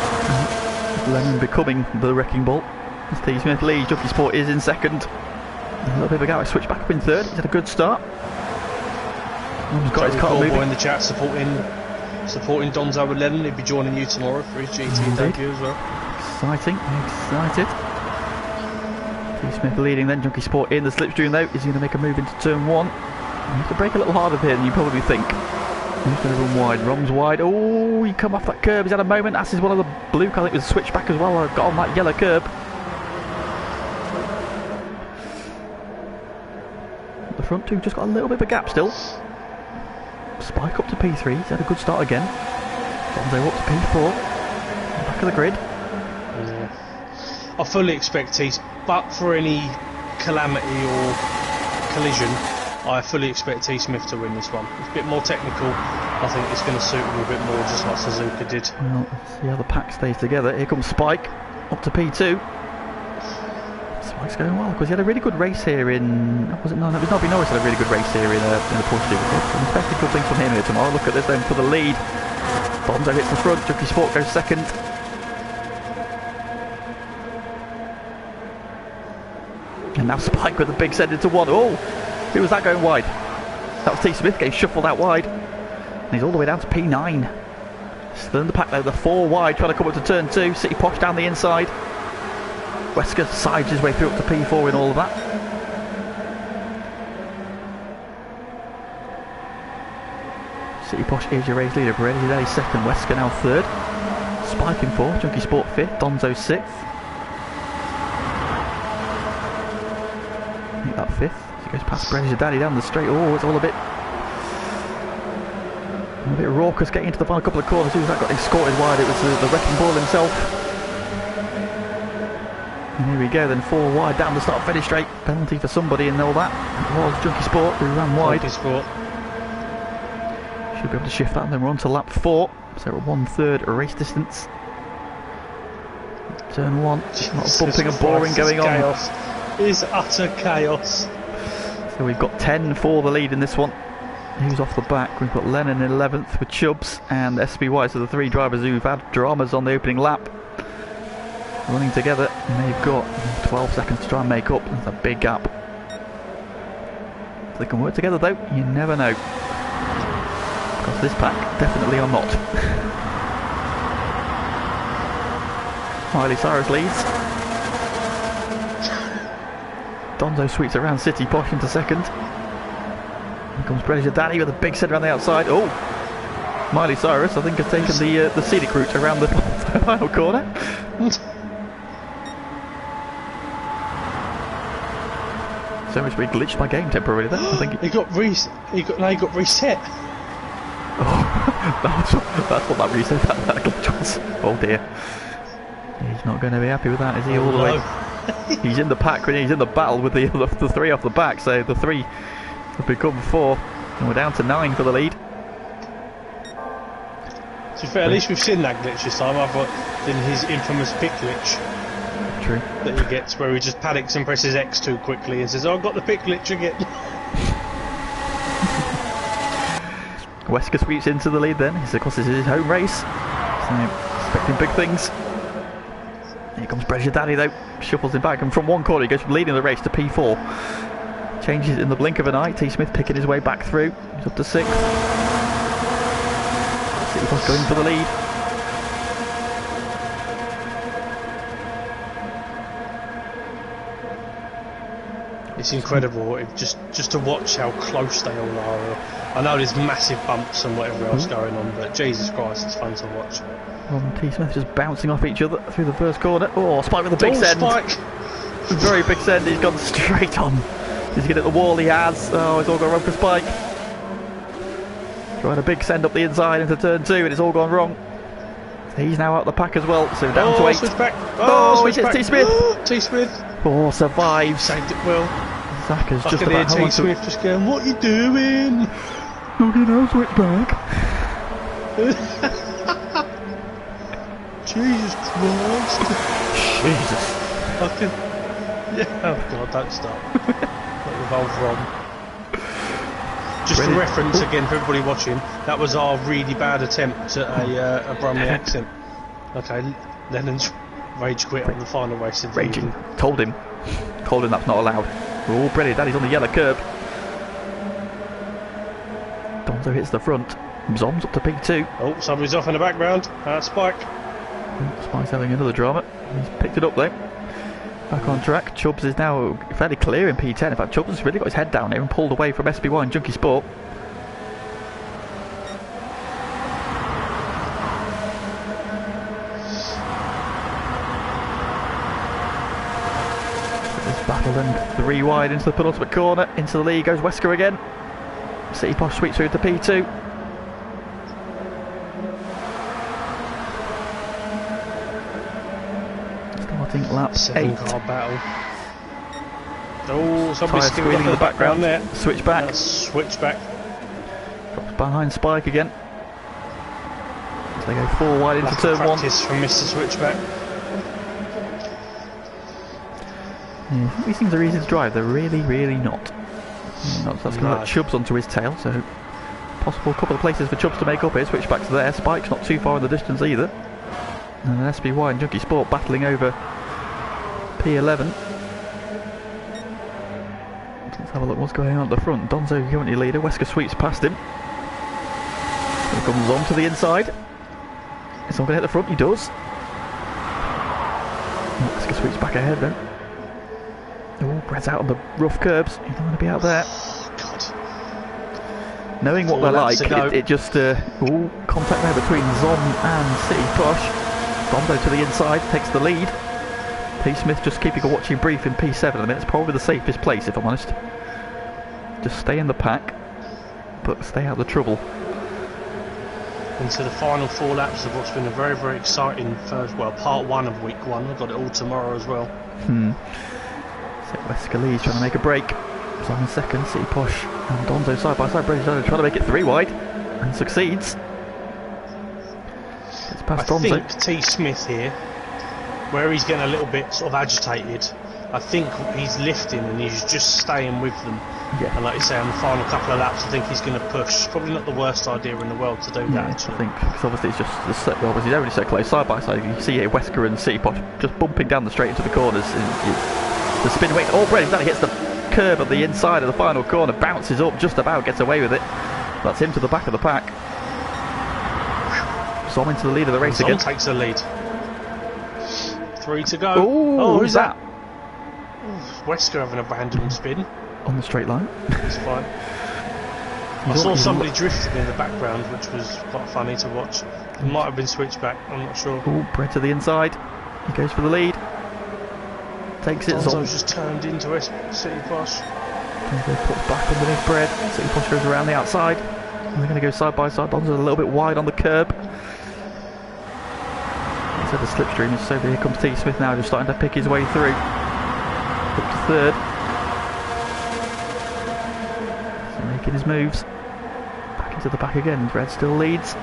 Lennon becoming the wrecking ball. As T. Smith leads, Junkie Sport is in 2nd. A little bit of a gap. Switch back up in 3rd. He's had a good start. He's got his car moving. In the chat supporting Donzo and Lennon. He'll be joining you tomorrow for his GT debut as well. Exciting, excited. T. Smith leading then. Junkie Sport in the slipstream though. Is he going to make a move into turn 1? You have to brake a little harder here than you probably think. He's going to run wide. Rom's wide. Oh, he come off that curb. He's had a moment. As is one of the blue. I think it was switchback as well. Got on that yellow curb. The front two, just got a little bit of a gap still. Spike up to P3, he's had a good start again. Donzo up to P4, back of the grid. Yeah. I fully expect Tees, but for any calamity or collision, I fully expect T Smith to win this one. It's a bit more technical. I think it's going to suit him a bit more, just like Suzuka did. Well, let's see how the pack stays together. Here comes Spike, up to P2. Spike's going well, because he had a really good race here in... Was it? No, it was Nobby Norris had a really good race here in the Porsche Supercup. Some expected good things from him here tomorrow. Look at this then for the lead. Bonzo hits the front, Junkie Sport goes second. And now Spike with a big send into one. Oh! Who was that going wide? That was T Smith getting shuffled out wide. And he's all the way down to P9. Still in the pack though, the 4 wide, trying to come up to turn 2. City Posh down the inside. Wesker sides his way through up to P4 in all of that. City Posh is your race leader. Brady second, Wesker now third. Spike in 4th, Junkie Sport 5th, Donzo 6th. I think that 5th. He goes past Brady Daddy down the straight. Oh, it's all a bit raucous getting into the final couple of corners. Who's that got escorted wide? It was the wrecking ball himself. And here we go then, 4 wide down the start finish straight. Penalty for somebody and all that. It was Junkie Sport who ran wide. Junkie Sport. Should be able to shift that and then we're on to lap 4. So we're 1/3 race distance. Turn 1. A lot of bumping and boring going on. Chaos. It is utter chaos. So we've got 10 for the lead in this one. Who's off the back? We've got Lennon in 11th with Chubbs and SBY, so the 3 drivers who've had dramas on the opening lap. Running together, and they've got 12 seconds to try and make up. That's a big gap. If they can work together though, you never know. Because this pack definitely are not. Miley Cyrus leads. Donzo sweeps around City Posh into second. Here comes Brady Daddy with a big set around the outside. Oh! Miley Cyrus, I think, has taken the scenic route around the final corner. So much we glitched my game temporarily then. I think he got reset. Oh, that's what that reset that glitch was. Oh dear. He's not going to be happy with that, is he? All the way. He's in the pack, he's in the battle with the 3 off the back, so the 3 have become 4, and we're down to 9 for the lead. To be fair, at least we've seen that glitch this time, other than his infamous pit glitch. True. That he gets where he just panics and presses X too quickly and says, oh, I've got the pit glitch again. Wesker sweeps into the lead then. Of course, this is his home race, so expecting big things. Here comes Brezia Daddy though, shuffles him back, and from one corner he goes from leading the race to P4. Changes in the blink of an eye. T Smith picking his way back through. He's up to 6th. City Posh going for the lead. It's incredible, just to watch how close they all are. I know there's massive bumps and whatever else going on, but Jesus Christ, it's fun to watch. T Smith just bouncing off each other through the first corner. Oh, Spike with a big send. Spike! Very big send, he's gone straight on. He's going to hit the wall, he has. Oh, it's all gone wrong for Spike. Trying a big send up the inside into turn 2 and it's all gone wrong. He's now out the pack as well, so down to 8. Switch back. Switch back. T Smith. T Smith. Oh, survives. Saved it well. Zaka's just about about T Smith just going, what are you doing? Okay, now switch back. Jesus Christ. Jesus. Yeah, oh God, don't stop. That revolved wrong. Just for reference again for everybody watching, that was our really bad attempt at a Brumley accent. Okay, Lennon's rage quit on the final race of the Raging. Told him that's not allowed. Oh, brilliant, Daddy's on the yellow curb. Donzo hits the front. Zom's up to P2. Oh, somebody's off in the background. Spike. Spike's having another drama. He's picked it up though. Back on track. Chubbs is now fairly clear in P10. In fact, Chubbs has really got his head down here and pulled away from SB1 and Junkie Sport. Battle and 3 wide into the penultimate corner. Into the lead goes Wesker again. City Posh sweeps through to P2. Starting lap 8. Car battle. Oh, somebody's squealing in the background there. Switch back. Switch back. Drops behind Spike again. As they go 4 wide into turn 1. Practice from Mr. Switchback. Yeah, these things are easy to drive. They're really, really not. That's going to let Chubbs onto his tail, so possible couple of places for Chubbs to make up here. Switchback's there. Spike's not too far in the distance either. And then SBY and Junkie Sport battling over P11. Let's have a look what's going on at the front. Donzo currently leader. Wesker sweeps past him. Here comes on to the inside. Is someone going to hit the front? He does. Wesker sweeps back ahead then. Oh, Brad's out on the rough curbs. You don't want to be out there. Oh, God. Knowing what they're like, it just... contact there between Zom and City Posh. Donzo to the inside, takes the lead. T. Smith just keeping a watching brief in P7 at the minute. It's probably the safest place, if I'm honest. Just stay in the pack, but stay out of the trouble. Into the final 4 laps of what's been a very, very exciting part 1 of week 1. We've got it all tomorrow as well. So Wesker leads, trying to make a break. Zom in second, City Posh and Donzo side by side. Brady trying to make it 3 wide, and succeeds. I think T. Smith here, where he's getting a little bit sort of agitated, I think he's lifting and he's just staying with them. Yeah. And like you say, on the final couple of laps, I think he's going to push. Probably not the worst idea in the world to do that, actually. I think, because obviously it's just, obviously they're only so close side by side. You see here Wesker and City Posh just bumping down the straight into the corners. And the spin weight, Brady hits the curb at the inside of the final corner, bounces up, just about gets away with it. That's him to the back of the pack. Zom into the lead of the race again. Takes the lead. 3 to go. Oh, who's that? Wesker having a random spin. On the straight line. It's fine. I saw somebody drifting in the background, which was quite funny to watch. It might have been Switchback, I'm not sure. Oh, Brett to the inside. He goes for the lead. Takes it. Donzo's just turned into City Posh. Donzo puts back underneath Brett. City Posh goes around the outside. And they're going to go side by side. Donzo's a little bit wide on the curb. So the slipstream is over. Here comes T. Smith now, just starting to pick his way through. Up to third. So making his moves. Back into the back again. Red still leads.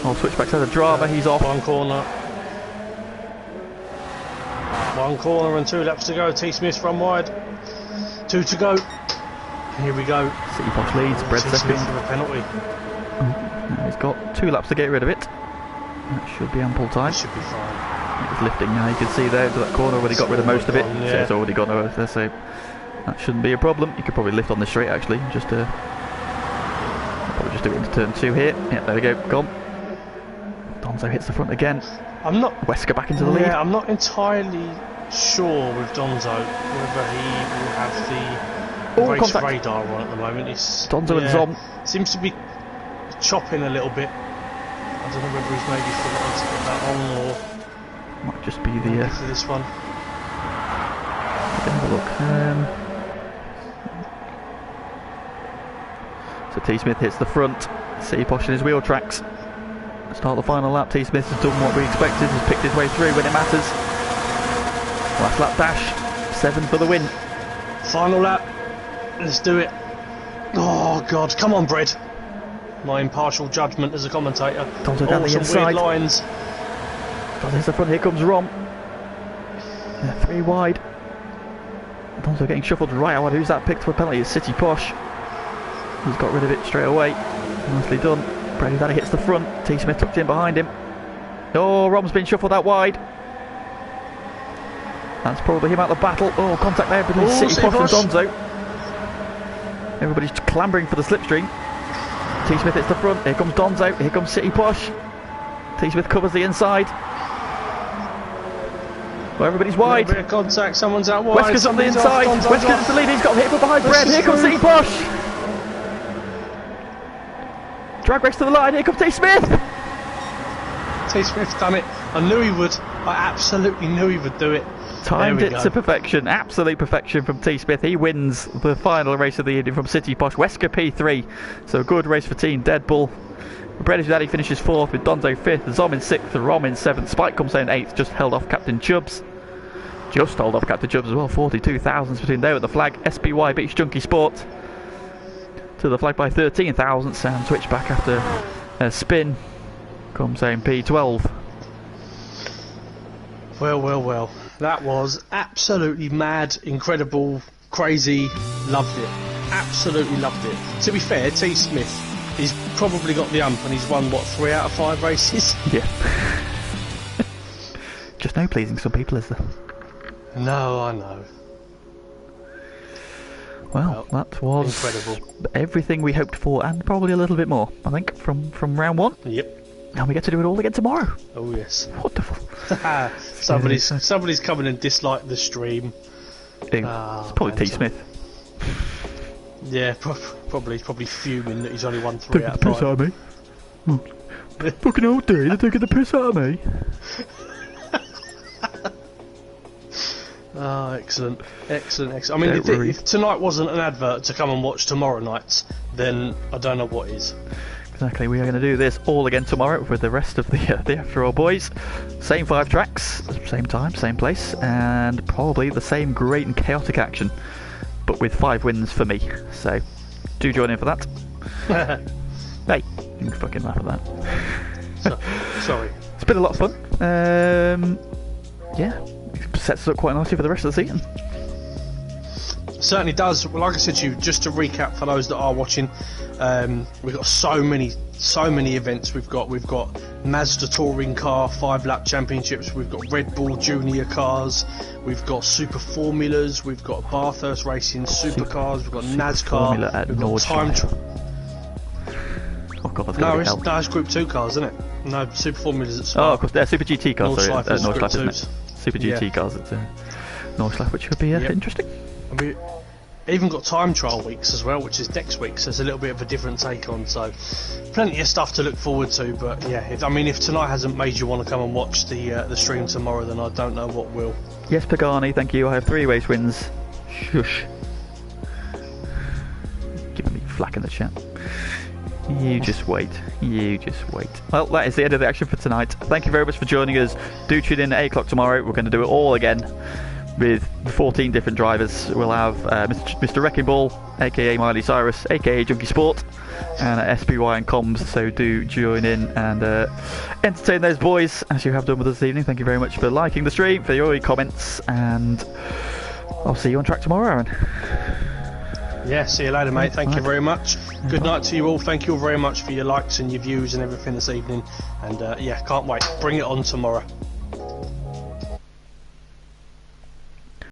Oh, Switchback's had a drama. He's off. One corner and 2 laps to go. T. Smith's run wide. 2 to go. Here we go. City Posh leads. Brett second. Smith with a penalty. Now he's got 2 laps to get rid of it. That should be ample time. Should be fine. It's lifting now. You can see there into that corner where he got rid of most of it. Yeah. So it's already gone over there, so that shouldn't be a problem. You could probably lift on the straight actually. Just probably just do it into turn 2 here. Yeah, there we go. Gone. Donzo hits the front again. Wesker back into the lead. I'm not entirely sure with Donzo whether he will have the race radar on at the moment. Donzo and Zom seems to be chopping a little bit. I don't know whether he's maybe forgotten to put that on or might just be the for this one. Have a look. So T. Smith hits the front. City Posh in his wheel tracks. Start the final lap. T. Smith has done what we expected. He's picked his way through when it matters. Last lap dash. 7 for the win. Final lap. Let's do it. Oh God! Come on, Brad. My impartial judgment as a commentator. Donzo down the inside. Weird lines. Donzo's the front. Here comes Rom. 3 wide. Donzo getting shuffled right out. Who's that picked for a penalty? It's City Posh. He's got rid of it straight away. Nicely done. Brady Daddy hits the front. T. Smith tucked in behind him. Oh, Rom's been shuffled out wide. That's probably him out of the battle. Oh, contact there between City Posh and Donzo. Everybody's clambering for the slipstream. T. Smith hits the front. Here comes Donzo. Here comes City Posh. T. Smith covers the inside. Well, everybody's wide. A bit of contact. Someone's out wide. Wesker's on the inside. Wesker's the lead. He's got hit from behind Brett. Here comes City Posh. Drag race to the line. Here comes T. Smith. T. Smith's done it. I knew he would. I absolutely knew he would do it. Timed it to perfection, absolute perfection from T. Smith. He wins the final race of the evening from City Posh. Wesker P3, so a good race for Team Deadbull. Bredish Daddy finishes 4th with Donzo 5th, Zom in 6th, Rom in 7th, Spike comes in 8th, just held off Captain Chubbs. Just hold off Captain Chubbs as well, 42,000 between there with the flag. SPY beats Junkie Sport to the flag by 13 thousandths, and switch back after a spin. Comes home P12. Well. That was absolutely mad, incredible, crazy. Loved it. Absolutely loved it. To be fair, T. Smith, he's probably got the ump and he's won, what, 3 out of 5 races? Yeah. Just no pleasing some people, is there? No, I know. Well, that was incredible. Everything we hoped for and probably a little bit more, I think, from round 1. Yep. And we get to do it all again tomorrow. Oh yes. Wonderful. somebody's coming and disliked the stream. It's probably T. Smith. Yeah, probably fuming that he's only won 3 out of 5. Piss out of me. Fucking all day, they're taking the piss out of me. Oh, excellent. I mean, if tonight wasn't an advert to come and watch tomorrow night, then I don't know what is. Exactly, we are going to do this all again tomorrow with the rest of the FTRL boys. Same 5 tracks, same time, same place, and probably the same great and chaotic action, but with 5 wins for me. So, do join in for that. Hey, you can fucking laugh at that. Sorry. It's been a lot of fun. Yeah, it sets us up quite nicely for the rest of the season. Certainly does. Well, like I said to you, just to recap for those that are watching, we've got so many events. We've got Mazda Touring Car 5-lap championships. We've got Red Bull Junior cars. We've got Super Formulas. We've got Bathurst Racing Supercars. We've got NASCAR. We've got time trial. Oh God, that's gonna be hell. No, it's Group 2 cars, isn't it? No, Super Formulas at Spa. Oh, of course, they're Super GT cars. Northlife, isn't it? Super GT cars at Northlife, which could be interesting. We even got time trial weeks as well, which is next week, so it's a little bit of a different take on. So, plenty of stuff to look forward to. But yeah, if tonight hasn't made you want to come and watch the stream tomorrow, then I don't know what will. Yes, Pagani, thank you. I have 3 race wins. Shush. Giving me flack in the chat. You just wait. Well, that is the end of the action for tonight. Thank you very much for joining us. Do tune in at 8 o'clock tomorrow. We're going to do it all again with 14 different drivers. We'll have Mr. Wrecking Ball, aka Miley Cyrus, aka Junkie Sport, and SPY and Comms. So do join in and entertain those boys as you have done with us this evening. Thank you very much for liking the stream, for your comments, and I'll see you on track tomorrow, Aaron. Yeah, see you later, mate. Thank you very much. Good night to you all. Thank you all very much for your likes and your views and everything this evening. And yeah, can't wait. Bring it on tomorrow.